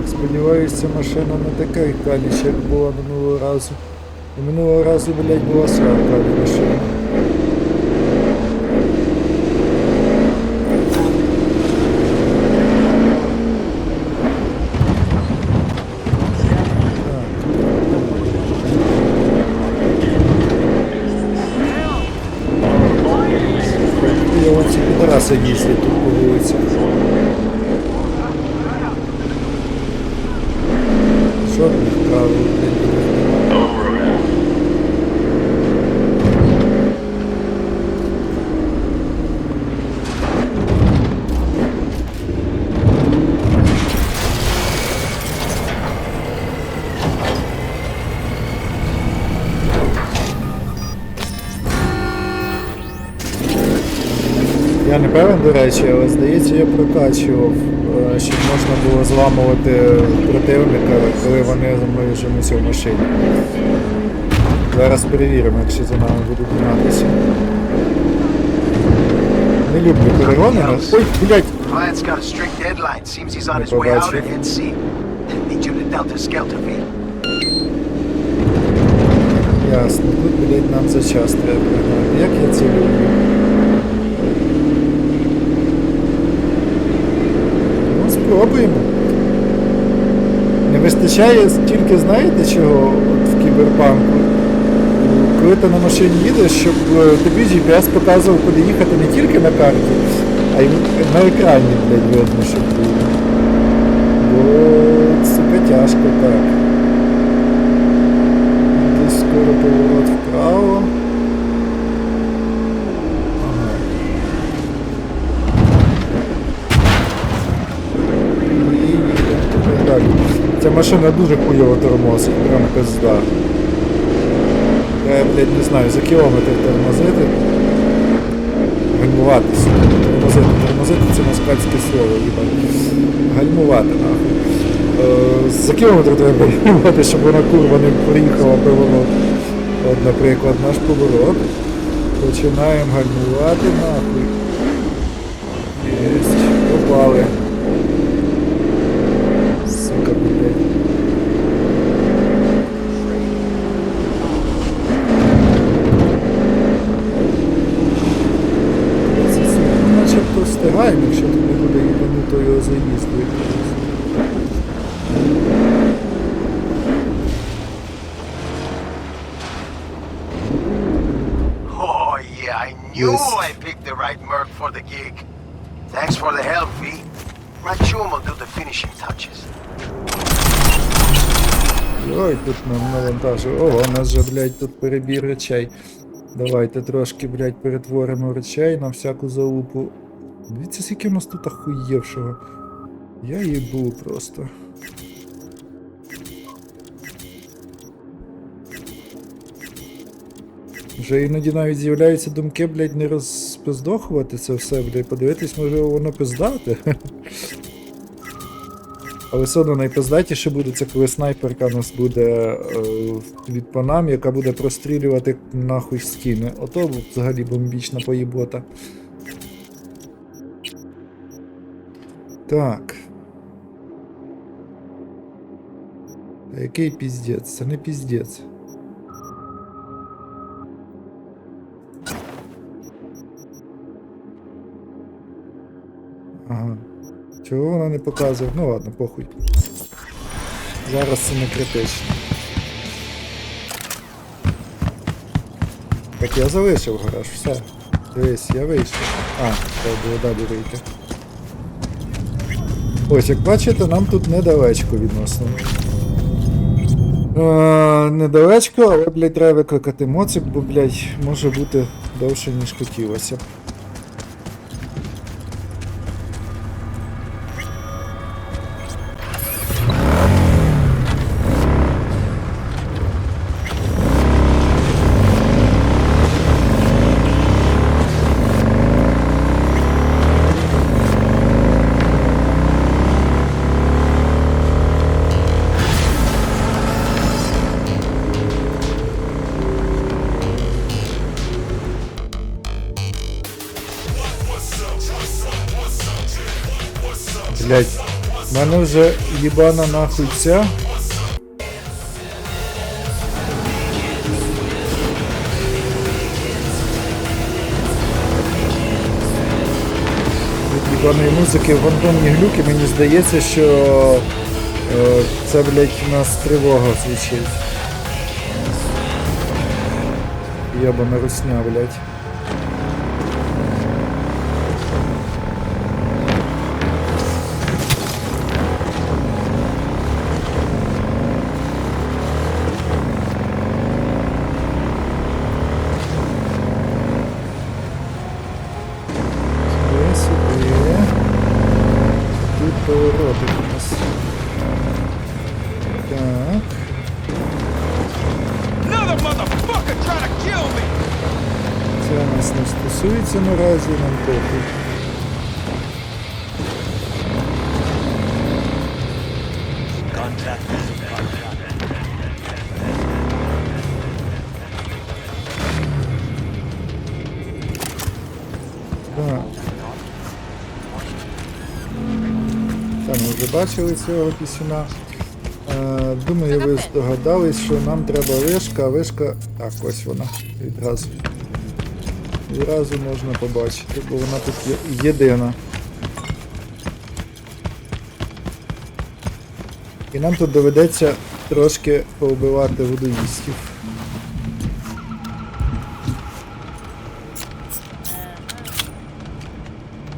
Сподіваюся, ця машина не така каліч, як була минулого разу. І минулого разу, блядь, була срака машина. Я вон ці підраси їздять тут по вулиці. Жодних правил для них немає. Я не певен, до речі, але здається, я прокачував, щоб можна було зламувати противника, коли вони за мною женуться в машині. Зараз перевіримо, якщо за нами будуть гнатися. Не люблю перегони. Ой, блядь! Не побачив. Ясно, тут, блядь, нам за час треба пригнати. Як я це люблю? Спробуємо. Не вистачає тільки, знаєте чого, от в кіберпанку? Коли ти на машині їдеш, щоб тобі GPS показував, куди їхати не тільки на карті, а й на екрані, блядь, видно, щоб було. Бо, сука, тяжко так. Десь скоро поворот вправо. Ця машина дуже хуйово тормозить, прям пизда. Я, блядь, не знаю, за кілометр тормозити. Гальмувати, сука. Тормозити це москальське слово, їбать. Гальмувати, нахуй. За кілометр треба гальмувати, щоб вона курва не приїхала поворот. От, наприклад, наш поворот. Починаємо гальмувати, нахуй. Єсть, попали. Сука, блядь. Начебто встигаємо, якщо тут не буде їбанутого заїзду. Oh, yeah, I knew Yes. I picked the right merc for the gig. Thanks for the help, V. Rachum will do the finishing touches. Ой, тут нам навантажує. Ого, у нас же, блядь, тут перебір речей. Давайте трошки, блядь, перетворимо речей на всяку залупу. Дивіться, скільки у нас тут охуєвшого. Я їбу просто. Вже іноді навіть з'являються думки, блядь, не розпиздохувати це все, блядь, подивитись, може воно пиздати. Але все одно найпиздатіше буде це, коли снайперка у нас буде від панам, яка буде прострілювати нахуй стіни. Ото взагалі бомбічна поїбота. Так. А який піздець? Це не піздець. Ага. Чого вона не показує? Ну ладно, похуй. Зараз це не критично. Так, я залишив гараж, все. Дивись, я вийшов. Треба було далі вийти. Ось, як бачите, нам тут недалечко відносно. Недалечко, але, блядь, треба викликати моцик, бо, блядь, може бути довше, ніж хотілося. Блять, в мене вже їбана нахуй ця. Від їбаної музики в рандомні глюки, мені здається, що це, блять, у нас тривога звучить. Єбана русня, блять. Поворотик у нас. Так. Це нас не стосується наразі, нам похуй. Так. Ми вже бачили цього пісюна. Думаю, ви здогадались, що нам треба вишка, а вишка... Так, ось вона. Відразу можна побачити, бо вона тут єдина. І нам тут доведеться трошки повбивати водоїстів.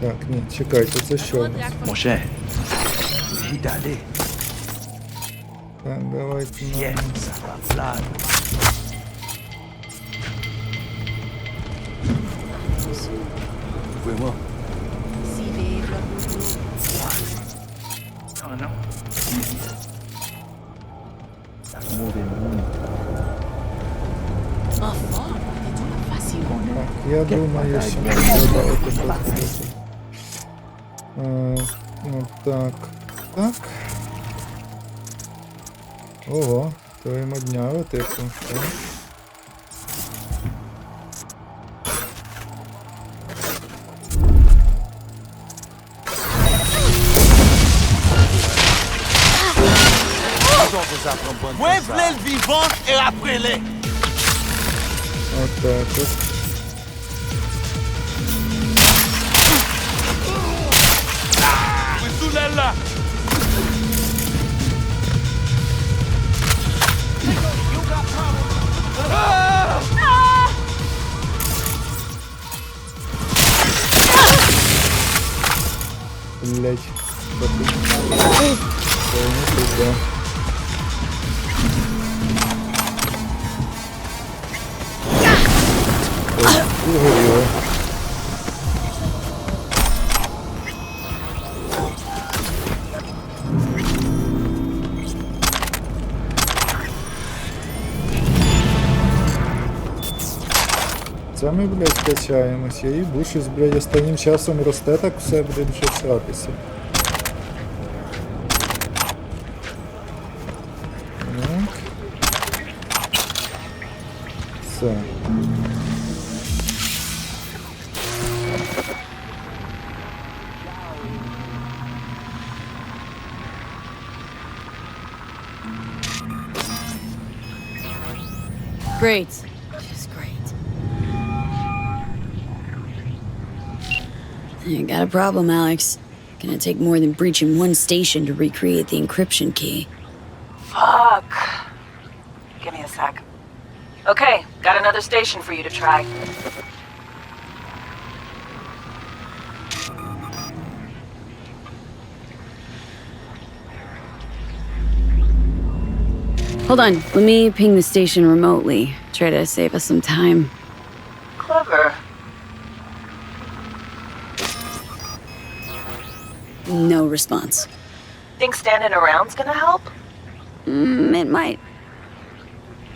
Так, ні, чекайте, це що у нас? Так, давайте нам... я думаю, що нам треба отак. Так. Так. Ого, твоїм дняве, типу. Так. Mueble le vivant et après-les. Отак от. Soulela. Блять. Туда. Угоріло. Це ми, блядь, качаємось. Я їбу, щось, блядь, останнім часом росте так все, блядь, що сратися. Так. Все. Great. Just great. You got a problem, Alex. Gonna take more than breaching one station to recreate the encryption key. Fuck. Give me a sec. Okay, got another station for you to try. Hold on, let me ping the station remotely. Try to save us some time. Clever. No response. Think standing around's gonna help? It might.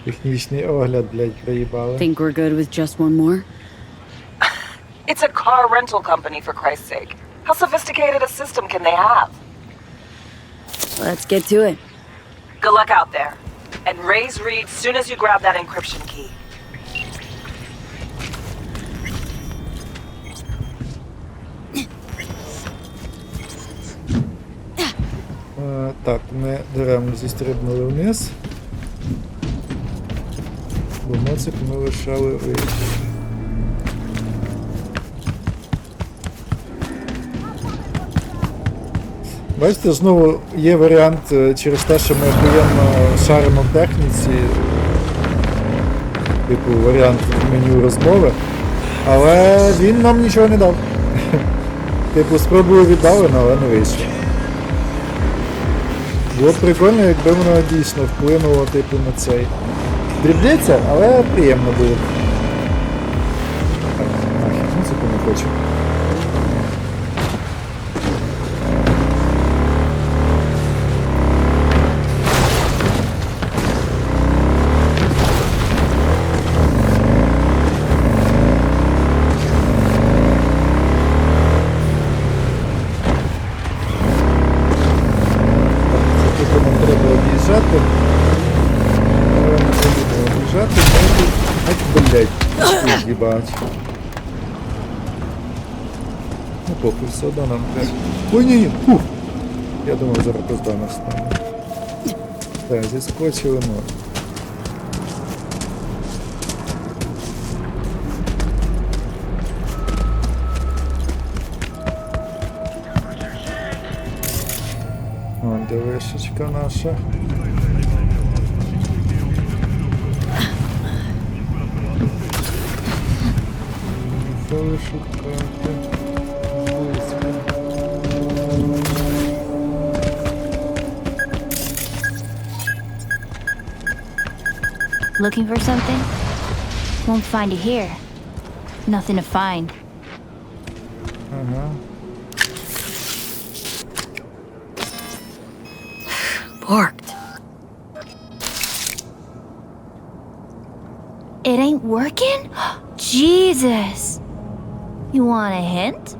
Технічний огляд, блядь, проїбали. Think we're good with just one more? It's a car rental company, for Christ's sake. How sophisticated a system can they have? Let's get to it. Good luck out there. And raise Reed soon as you grab that encryption key. Так, ми даремно зістрибнули вниз. Бо моцик ми лишали вище. Бачите, знову є варіант через те, що ми охуєнно шаримо в техніці, типу варіант меню розмови, але він нам нічого не дав. Типу спробую віддалено, але не вийшло. Було б прикольно, якби воно дійсно вплинуло типу на цей. Дрібниця, але приємно було. Так, нахер, музику не хочу. Ебать. Ну похуй, все одно нам треба. Ой, ні-ні, фух! Я думав, зараз пизда настане. Так, зіскочили норм. О, ДВшечка наша. Looking for something? Won't find it here. Nothing to find. Parked. It ain't working? Jesus. You want a hint?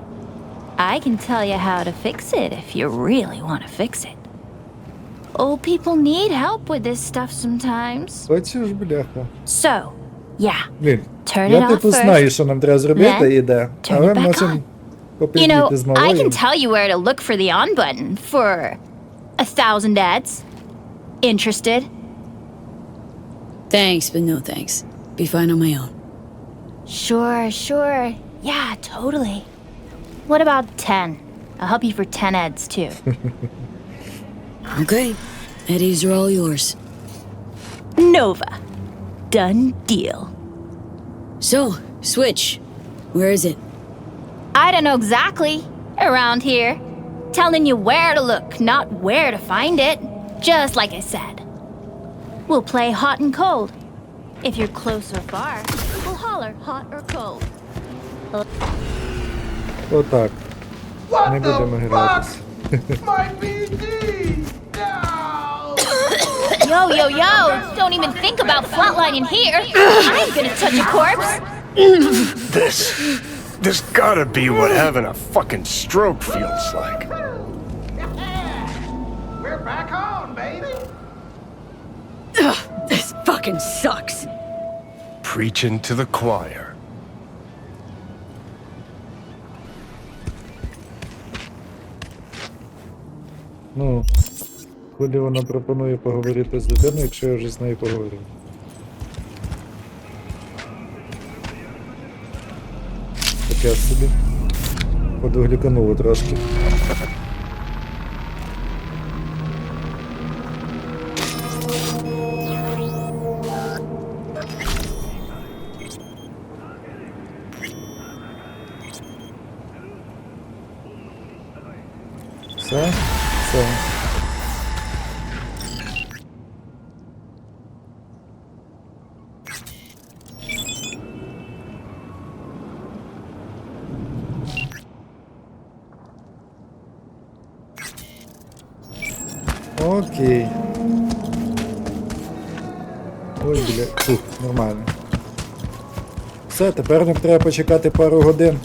I can tell you how to fix it if you really want to fix it. Old people need help with this stuff sometimes. Оце ж бляха. So, yeah. Блін, Turn it я off типу first, знаю, що нам треба зробити, then і де. turn Але it back можемо on. You попіздіти з know, I can малою. tell you where to look for the on button for 1,000 ads. Interested? Thanks, but no thanks. Be fine on my own. Sure. Yeah, totally. What about 10? I'll help you for 10 ads too. Okay. Eddies are all yours. Nova. Done deal. So, Switch. Where is it? I don't know exactly. Around here. Telling you where to look, not where to find it. Just like I said. We'll play hot and cold. If you're close or far, we'll holler hot or cold. Отак. Не будемо гратись. My BD! No! Yo! Don't even think about flatlining here. I ain't gonna touch a corpse. This gotta be what having a fucking stroke feels like. We're back on, baby! Ugh, this fucking sucks. Preaching to the choir. Ну, коли вона пропонує поговорити з людиною, якщо я вже з нею поговорив. Таке собі. Подоглікануло трошки. Все. Окей. Ой, бля. Фух, нормально. Все, тепер нам треба почекати пару годин.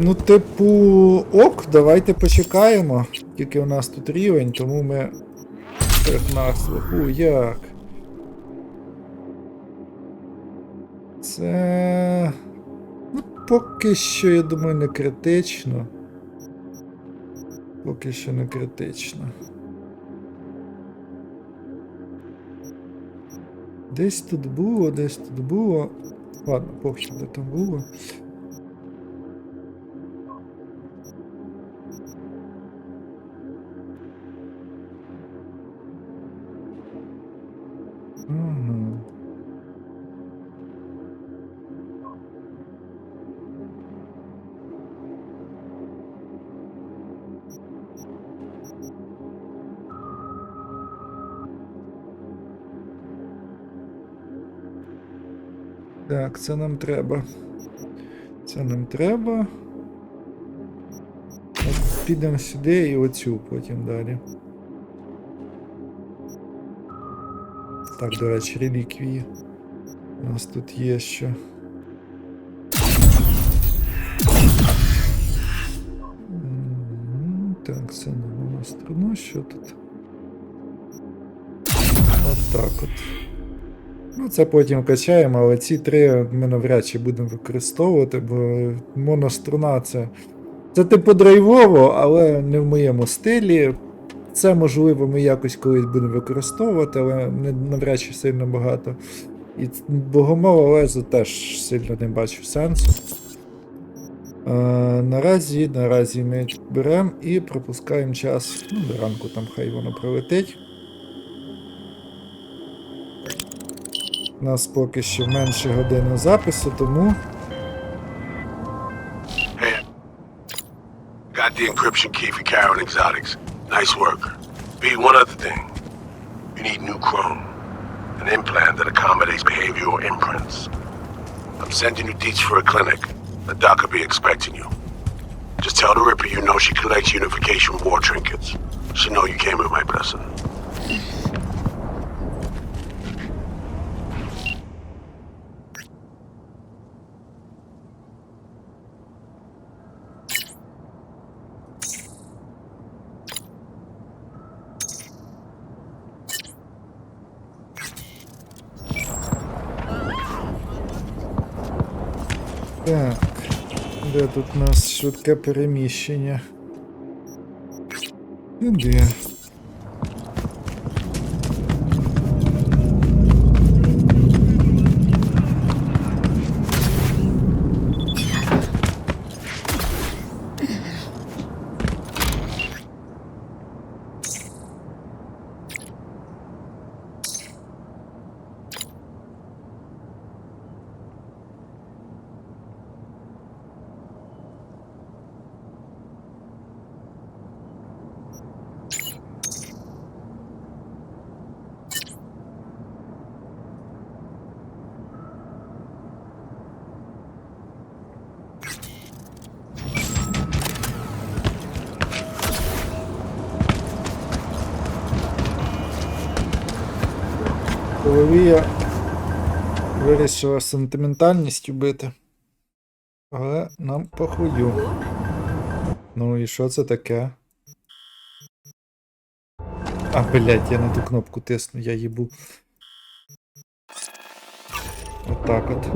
Ну, типу, ок, давайте почекаємо. Тільки у нас тут рівень, тому ми... як? Це... Ну, поки що, я думаю, не критично. Поки що не критично. Десь тут було. Ладно, похід, де там було. Ага. Так, це нам треба. От підемо сюди і оцю потім далі. Так, до речі, реліквії. У нас тут є що. Так, це нова струна, що тут? От так от. Ну, це потім качаємо, але ці три ми навряд чи будемо використовувати, бо моноструна це типу драйвово, але не в моєму стилі. Це, можливо, ми якось колись будемо використовувати, але навряд чи сильно багато. І богомоле лезо теж сильно не бачу сенсу. Наразі ми беремо і пропускаємо час. Ну, до ранку там хай воно пролетить. У нас поки що менше години запису, тому... Hey, got the encryption key for Karen Exotics. Nice work. B, one other thing. You need new chrome. An implant that accommodates behavioral imprints. I'm sending you deets for a clinic. The doc will be expecting you. Just tell the Ripper you know she collects unification war trinkets. She know you came with my blessing. Так, де тут у нас швидке переміщення? Де? Соловія вирішила сентиментальністю бити. Але нам похую. Ну і що це таке? А, блядь, я на ту кнопку тисну, я їбу. Отак от.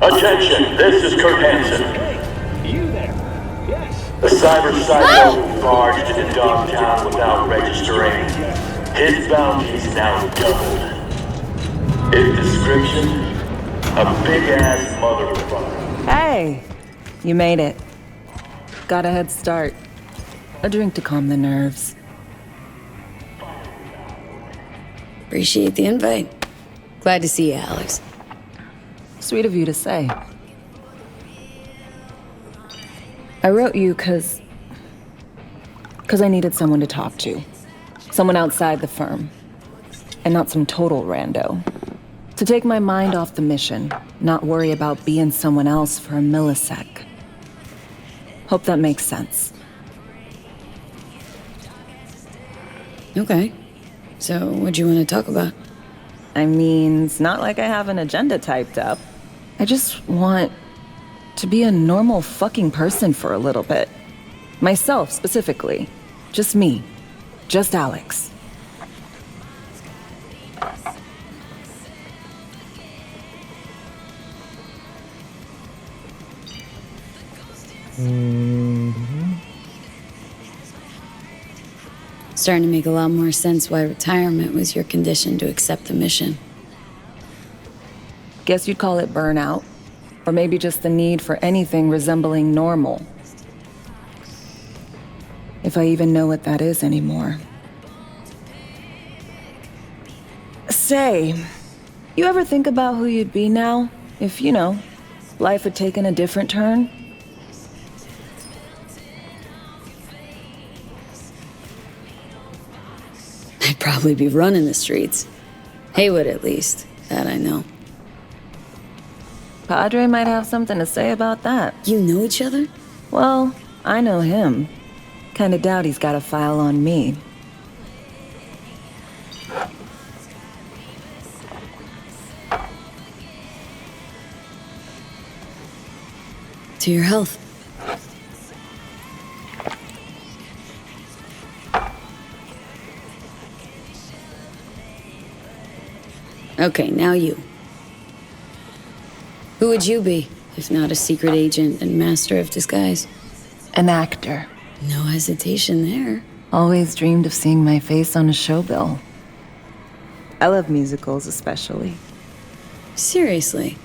Attention, this is Kurt Hansen. You there? Yes. The cyber psycho barged into Dogtown without registering. His bounty is now doubled. His description? A big-ass motherfucker. Hey! You made it. Got a head start. A drink to calm the nerves. Appreciate the invite. Glad to see you, Alex. Sweet of you to say. I wrote you because I needed someone to talk to. Someone outside the firm. And not some total rando. To take my mind off the mission, not worry about being someone else for a millisec. Hope that makes sense. Okay. So, what do you want to talk about? I mean, it's not like I have an agenda typed up. I just want to be a normal fucking person for a little bit. Myself, specifically. Just me. Just Alex. Starting to make a lot more sense why retirement was your condition to accept the mission. Guess you'd call it burnout. Or maybe just the need for anything resembling normal. If I even know what that is anymore. Say, you ever think about who you'd be now? If, you know, life had taken a different turn? I'd probably be running the streets. Haywood, at least. That I know. Padre might have something to say about that. You know each other? Well, I know him. Kinda doubt he's got a file on me. To your health. Okay, now you. Who would you be, if not a secret agent and master of disguise? An actor. No hesitation there. Always dreamed of seeing my face on a show bill. I love musicals especially. Seriously?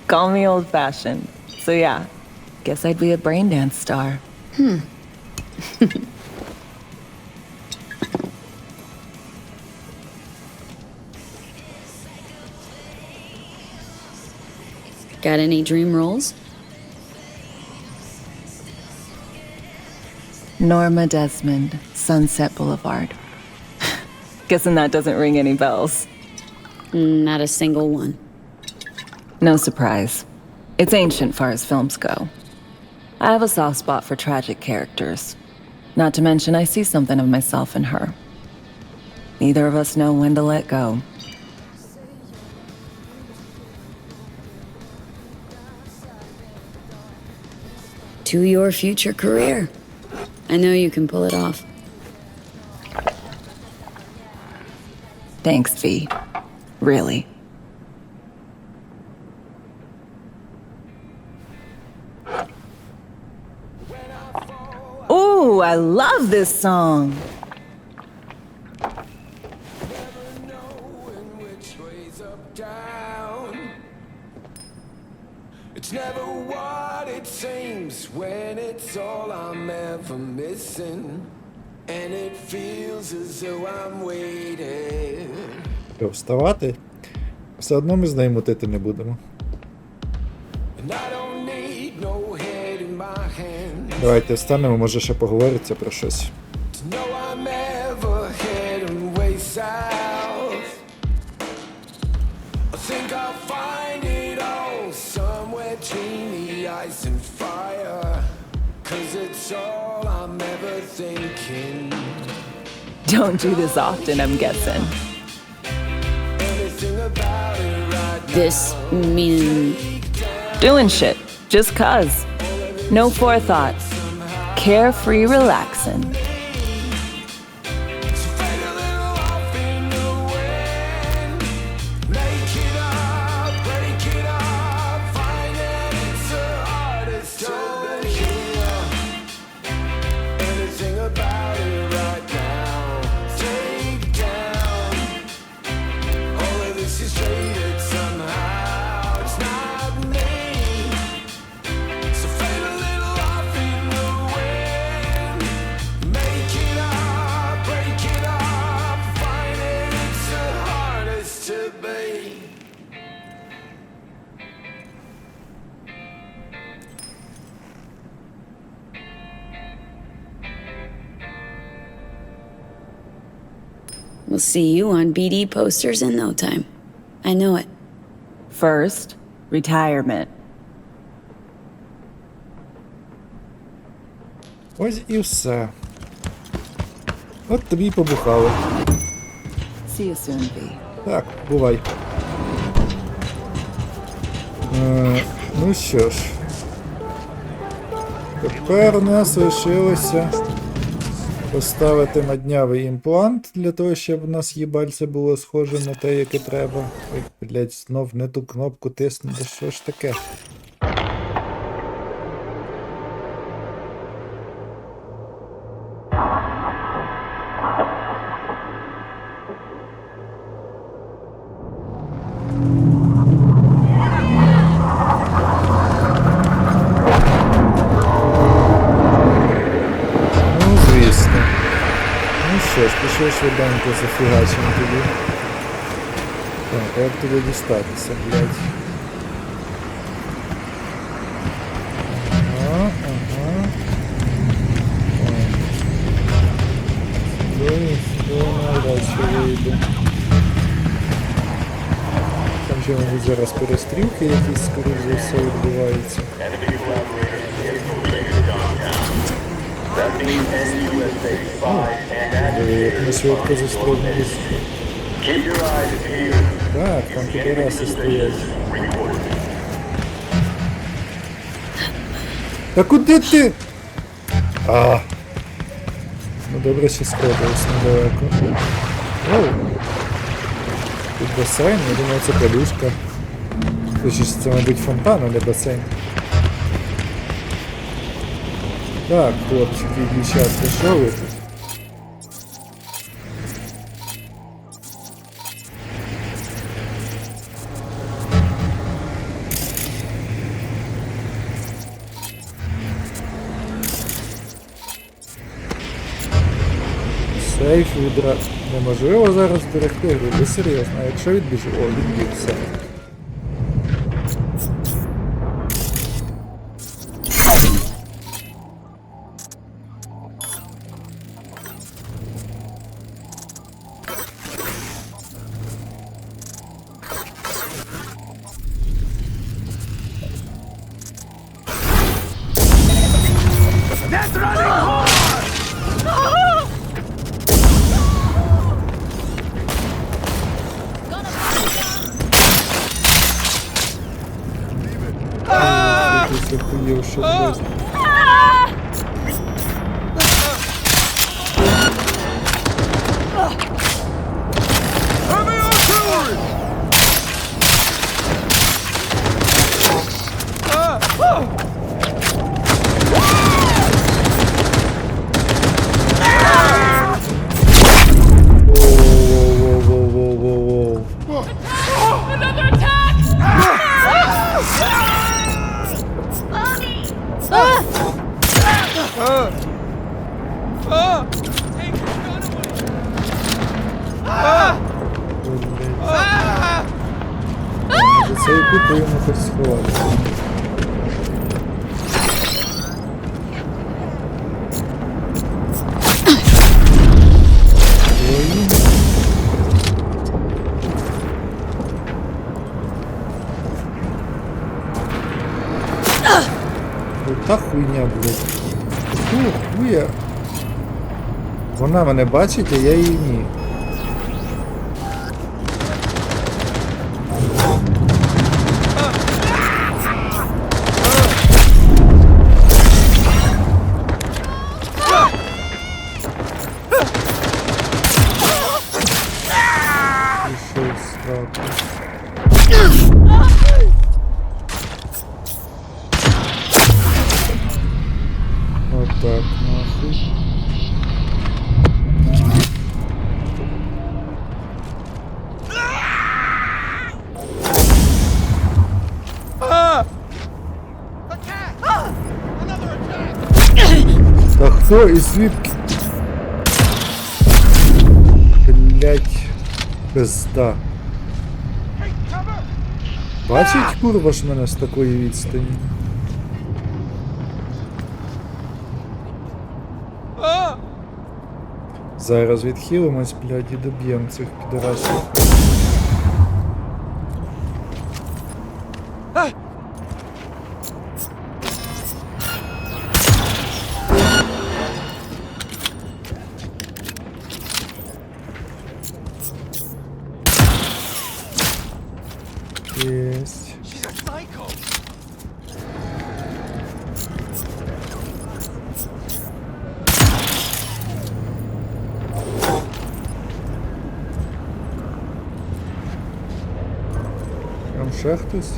Call me old-fashioned. So yeah, guess I'd be a brain dance star. Got any dream roles? Norma Desmond, Sunset Boulevard. Guessing that doesn't ring any bells. Not a single one. No surprise. It's ancient far as films go. I have a soft spot for tragic characters. Not to mention I see something of myself in her. Neither of us know when to let go. To your future career. I know you can pull it off. Thanks, V. Really. Ooh, I love this song. It's never what it seems when it's all I'm ever missing. And it feels as though I'm waiting. Вставати? Все одно ми з нею мутити не будемо. Давайте встанемо, може ще поговориться про щось. Don't do this often, I'm guessing. This mean... Doing shit, just cuz. No forethought. Carefree relaxing. We'll see you on BD posters in no time. I know it. First, retirement. Ось і все. От тобі й побухали. See you soon, V. Так, бувай. Ну що ж. Тепер у нас лишилося поставити маднявий імплант, для того, щоб у нас їбальце було схоже на те, яке треба. Ой, блядь, знов не ту кнопку тиснути, що ж таке? Що ж, пішли швиденько зафігачимо тоді. Так, а як туди дістатися, блядь? Ага. До навряд чи вийду. Там же, мабуть, зараз перестрілки якісь, скоріш за все, відбуваються. Як ми швидко застрибнулись. Так, там підараси стоять. Та куди ти? Ну добре, що сходилось недалеко. Оу. Тут басейн, я думаю, це подушка. Точніше, це, мабуть, фонтан, а не басейн. Так, хлопчики і дівчатка, що ви тут? Сейф відразу. Неможливо зараз зберегти гру, ви серйозно, а якщо відбіжу? О, відбіг, все. сховатися і купуємо хоч сховатися. Та хуйня, блядь. Фу, хуя. Вона мене бачить, а я її ні. Пішов сраку. Так, нахуй. Та хто і звідки? Блять, пизда. Бачить, курва ж мене з такої відстані? Зараз відхилимось, блядь, і доб'ємо цих підарасів. Єсть. Там ще хтось?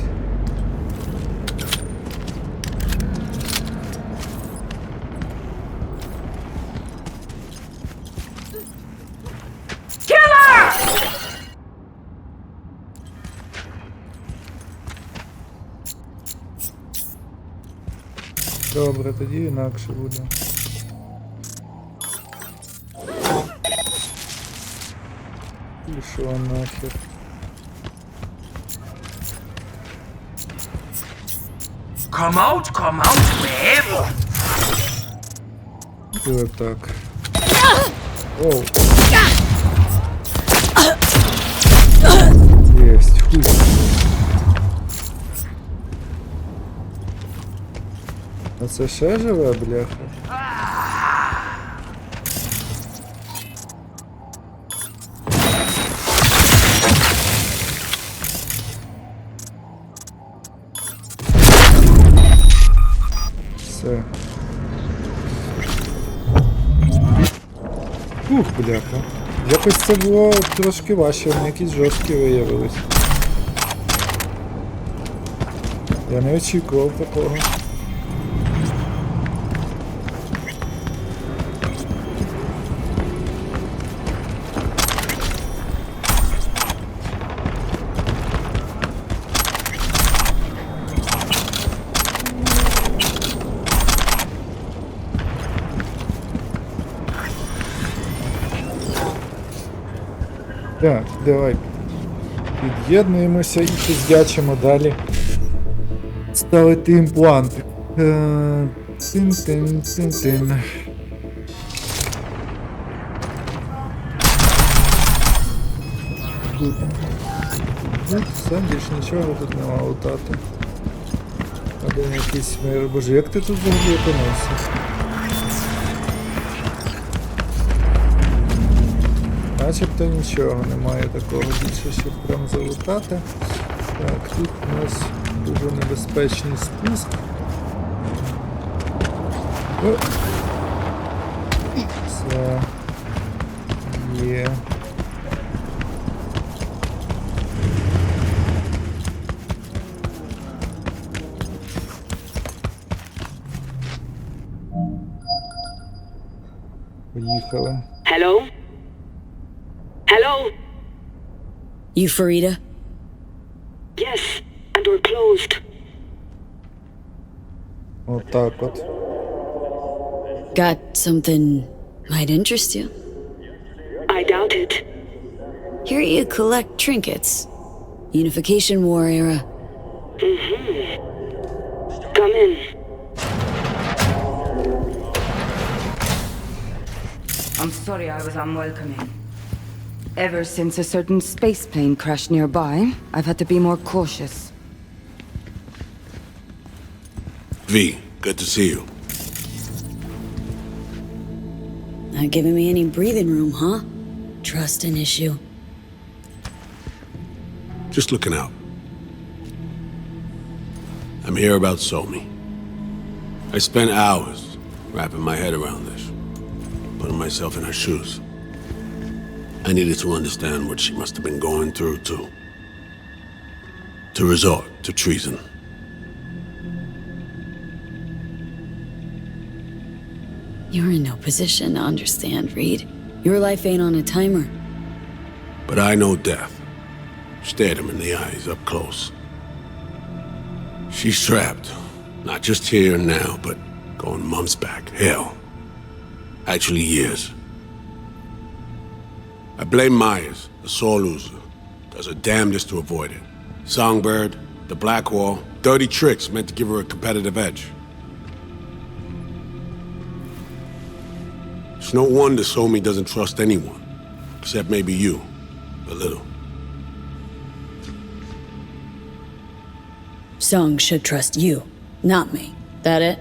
Добре, тоді інакше буде. Пішов нахер. Come out, wherever. І отак. Оу. Єсть, хуй. А це ще живе, бляха? Все. Ух, бляха. Якось це було трошки важче, вони якісь жорсткі виявились. Я не очікував такого. Так, давай під'єднуємося і пиздячимо далі. Ставити імпланти. Тин-тин-тин-тин. Тут все, більш нічого тут нема лутати. Один якийсь мир. Боже, як ти тут взагалі опинився? Начебто нічого немає такого більше, щоб прям залутати. Так, тут у нас дуже небезпечний спуск. О! Це є. Поїхали. Hello? Hello? You Farida? Yes, and we're closed. Вот так вот. Got something might interest you? I doubt it. Here you collect trinkets. Unification War era, Come in. I'm sorry I was unwelcoming. Ever since a certain space plane crashed nearby, I've had to be more cautious. V, good to see you. Not giving me any breathing room, huh? Trust an issue. Just looking out. I'm here about Somi. I spent hours wrapping my head around this, putting myself in her shoes. I needed to understand what she must have been going through to resort to treason. You're in no position to understand, Reed. Your life ain't on a timer. But I know death. Stared him in the eyes up close. She's trapped, not just here and now, but going months back. Hell. Actually years. I blame Myers, the sore loser. Does her damnedest to avoid it. Songbird, the Black Wall, dirty tricks meant to give her a competitive edge. It's no wonder Somi doesn't trust anyone, except maybe you, a little. Song should trust you, not me. That it?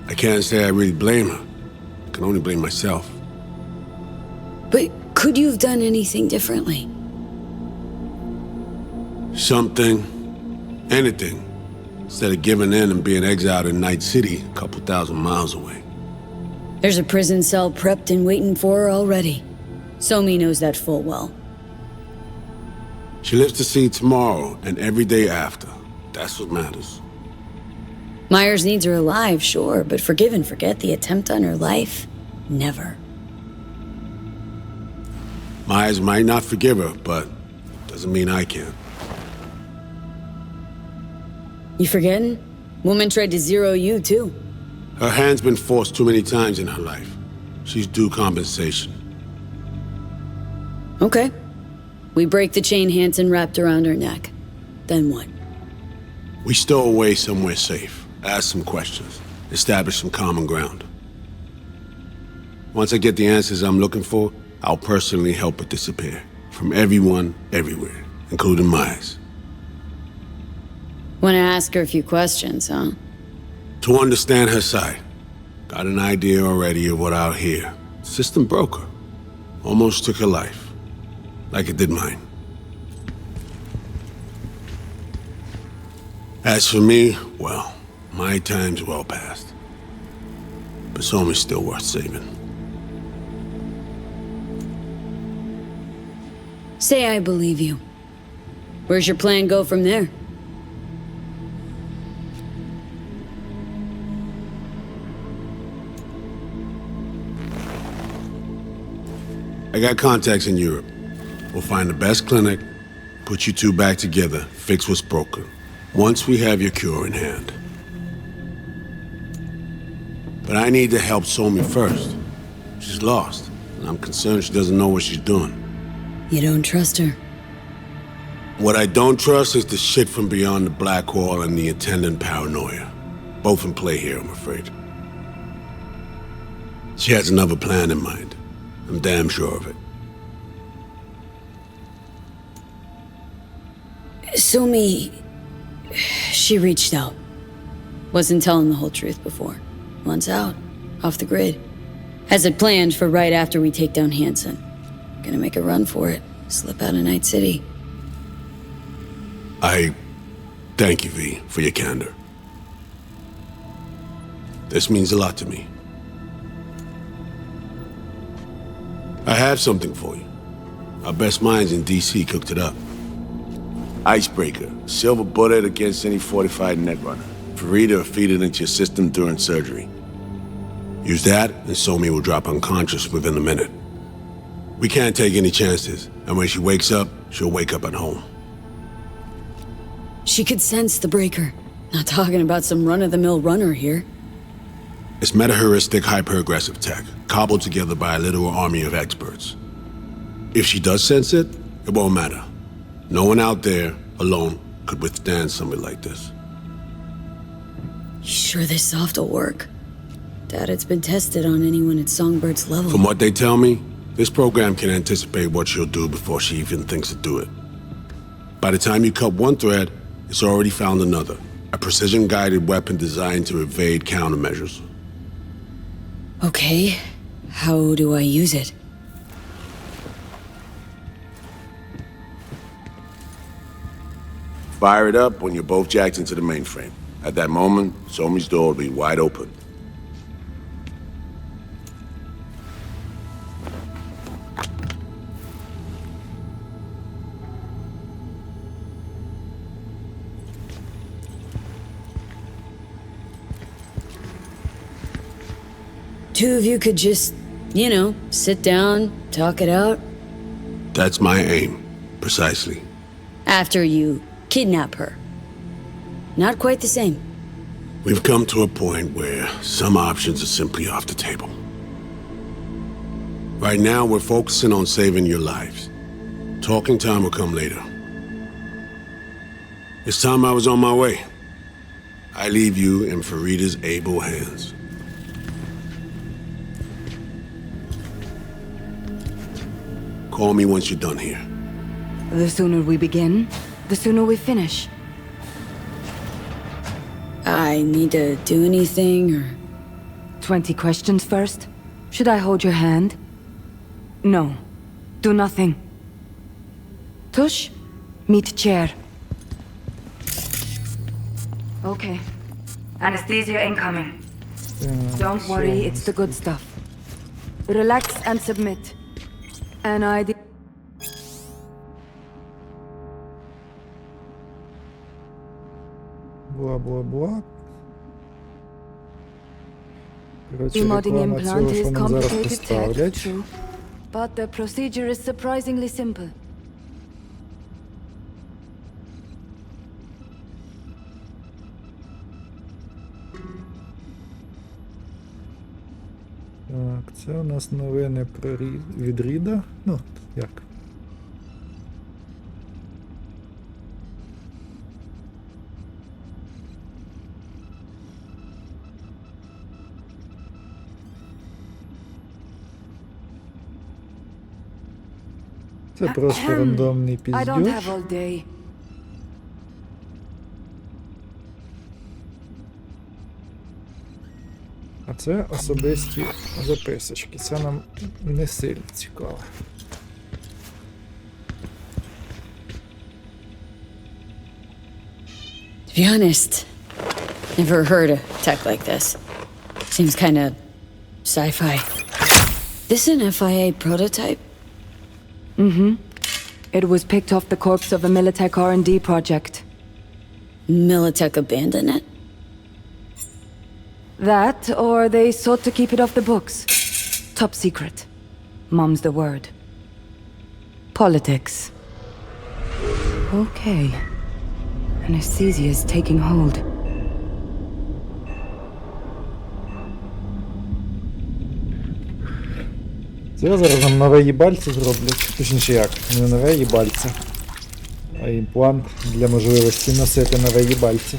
I can't say I really blame her. I can only blame myself. But could you have done anything differently? Something, anything, instead of giving in and being exiled in Night City, a couple thousand miles away. There's a prison cell prepped and waiting for her already. Somi knows that full well. She lives to see tomorrow and every day after. That's what matters. Myers needs her alive, sure, but forgive and forget the attempt on her life? Never. Myers might not forgive her, but doesn't mean I can. You forgetting? Woman tried to zero you, too. Her hand's been forced too many times in her life. She's due compensation. Okay. We break the chain Hansen wrapped around her neck. Then what? We stow away somewhere safe, ask some questions, establish some common ground. Once I get the answers I'm looking for, I'll personally help her disappear. From everyone, everywhere, including Myers. Wanna ask her a few questions, huh? To understand her side. Got an idea already of what I'll hear. System broke her. Almost took her life. Like it did mine. As for me, well, my time's well past. But Somi's still worth saving. Say I believe you. Where's your plan go from there? I got contacts in Europe. We'll find the best clinic, put you two back together, fix what's broken. Once we have your cure in hand. But I need to help Somi first. She's lost, and I'm concerned she doesn't know what she's doing. You don't trust her? What I don't trust is the shit from beyond the Black Wall and the attendant paranoia. Both in play here, I'm afraid. She has another plan in mind. I'm damn sure of it. Somi... she reached out. Wasn't telling the whole truth before. Wants out. Off the grid. Has it planned for right after we take down Hansen. Gonna make a run for it. Slip out of Night City. I thank you, V, for your candor. This means a lot to me. I have something for you. Our best minds in DC cooked it up. Icebreaker. Silver bullet against any fortified netrunner. Farida will feed it into your system during surgery. Use that, and Somi will drop unconscious within a minute. We can't take any chances, and when she wakes up, she'll wake up at home. She could sense the breaker. Not talking about some run-of-the-mill runner here. It's meta-heuristic, hyper-aggressive tech, cobbled together by a literal army of experts. If she does sense it, it won't matter. No one out there, alone, could withstand something like this. You sure this soft will work? Doubt it's been tested on anyone at Songbird's level. From what they tell me, this program can anticipate what she'll do before she even thinks to do it. By the time you cut one thread, it's already found another. A precision-guided weapon designed to evade countermeasures. Okay, how do I use it? Fire it up when you're both jacked into the mainframe. At that moment, Somi's door will be wide open. Two of you could just, you know, sit down, talk it out. That's my aim, precisely. After you kidnap her. Not quite the same. We've come to a point where some options are simply off the table. Right now, we're focusing on saving your lives. Talking time will come later. It's time I was on my way. I leave you in Farida's able hands. Call me once you're done here. The sooner we begin, the sooner we finish. I need to do anything, or... 20 questions first? Should I hold your hand? No. Do nothing. Tush, meet chair. Okay. Anesthesia incoming. Don't worry, it's the good stuff. Relax and submit. An ID. Бла-бла-бла. Короче, Remodding реклама implant цього, що is нам зараз complicated представлять. tech, true. But the procedure is surprisingly simple. Так, це у нас новини про від Ріда. Ну, як? Це просто рандомний I don't піздюш. have all day. А це особисті записочки. Це нам не сильно цікаво. To be honest, never heard of tech like this. Seems kinda sci-fi. This an FIA prototype? Mm-hmm. It was picked off the corpse of a Militech R&D project. Militech abandoned it? That, or they sought to keep it off the books. Top secret. Mom's the word. Politics. Okay. Anesthesia is taking hold. Це зараз нам нове їбальце зроблять. Точніше як, не нове їбальце, а імплант для можливості носити нове їбальце.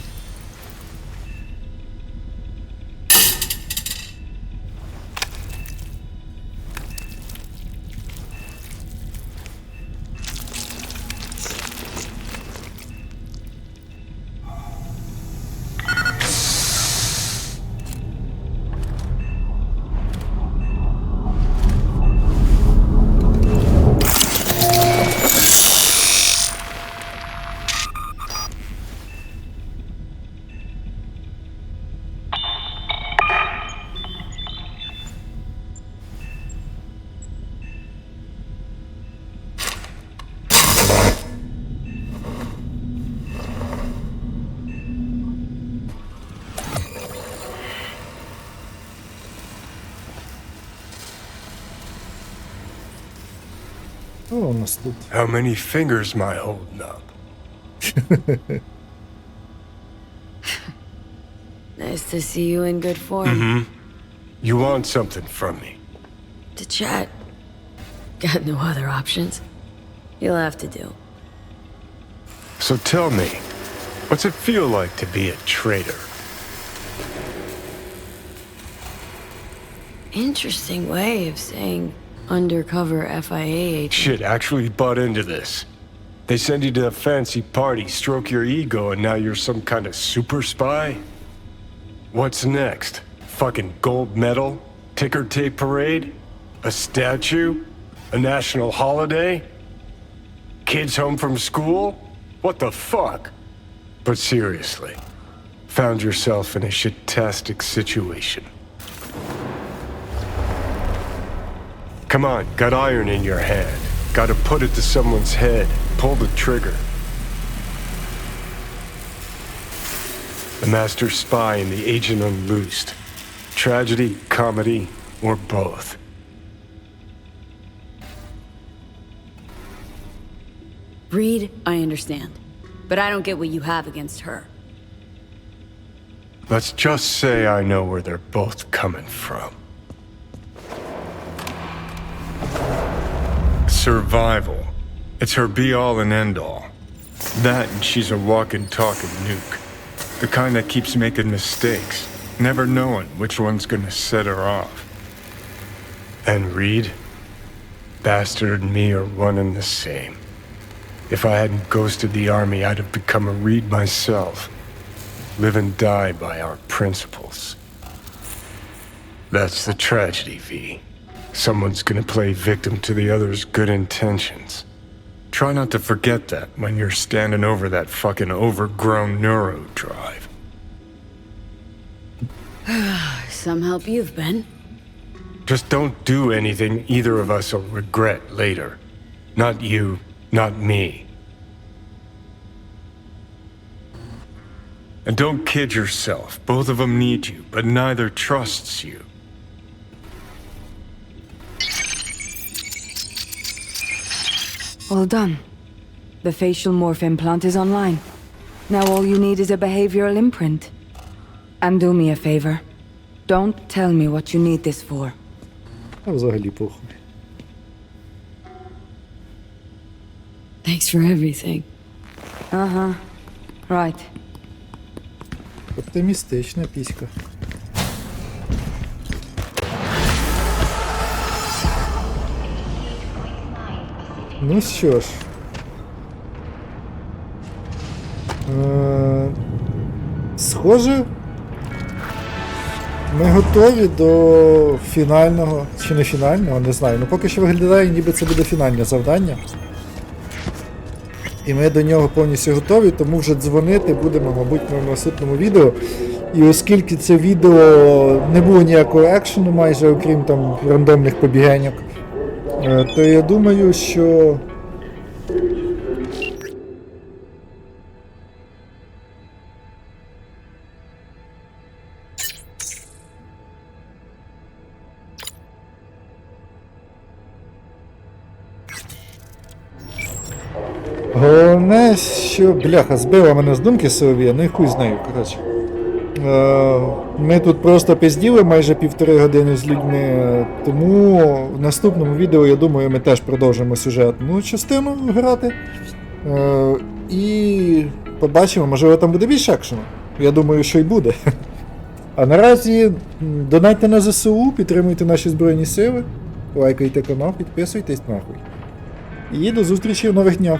Що у нас тут? How many fingers am I holding up? Nice to see you in good form. Mm-hmm. You want something from me? To chat. Got no other options. You'll have to do. So tell me, What's it feel like to be a traitor? Interesting way of saying undercover FIA agent. Shit, actually butt into this. They send you to a fancy party, stroke your ego, and now you're some kind of super spy? What's next? Fucking gold medal? Ticker tape parade? A statue? A national holiday? Kids home from school? What the fuck? But seriously, found yourself in a shit-tastic situation. Come on, got iron in your hand. Gotta put it to someone's head. Pull the trigger. The master spy and the agent unloosed. Tragedy, comedy, or both. Reed, I understand. But I don't get what you have against her. Let's just say I know where they're both coming from. Survival. It's her be-all and end-all. That and she's a walking, talking nuke. The kind that keeps making mistakes, never knowing which one's gonna set her off. And Reed? Bastard and me are one and the same. If I hadn't ghosted the army, I'd have become a Reed myself. Live and die by our principles. That's the tragedy, V. Someone's gonna play victim to the other's good intentions. Try not to forget that when you're standing over that fucking overgrown neuro drive. Some help you've been. Just don't do anything either of us will regret later. Not you, not me. And don't kid yourself. Both of them need you, but neither trusts you. All done. The facial morph implant is online. Now all you need is a behavioral imprint. And do me a favor. Don't tell me what you need this for. А взагалі похуй. Thanks for everything. Uh-huh. Right. Оптимістична піська. Ну що ж. Схоже, ми готові до фінального, чи не фінального, не знаю. Ну поки що виглядає, ніби це буде фінальне завдання. І ми до нього повністю готові, тому вже дзвонити будемо, мабуть, в наступному відео. І оскільки це відео не було ніякого екшену майже, окрім там рандомних побігеньок, то я думаю, що... Головне, що... Бляха, збила мене з думки Соловія, ну і хуй знаю, коротше. Ми тут просто пизділи майже 1,5 години з людьми, тому в наступному відео, я думаю, ми теж продовжимо сюжетну частину грати. І побачимо, можливо там буде більше екшену. Я думаю, що й буде. А наразі донайте на ЗСУ, підтримуйте наші Збройні Сили, лайкайте канал, підписуйтесь нахуй. І до зустрічі в нових днях.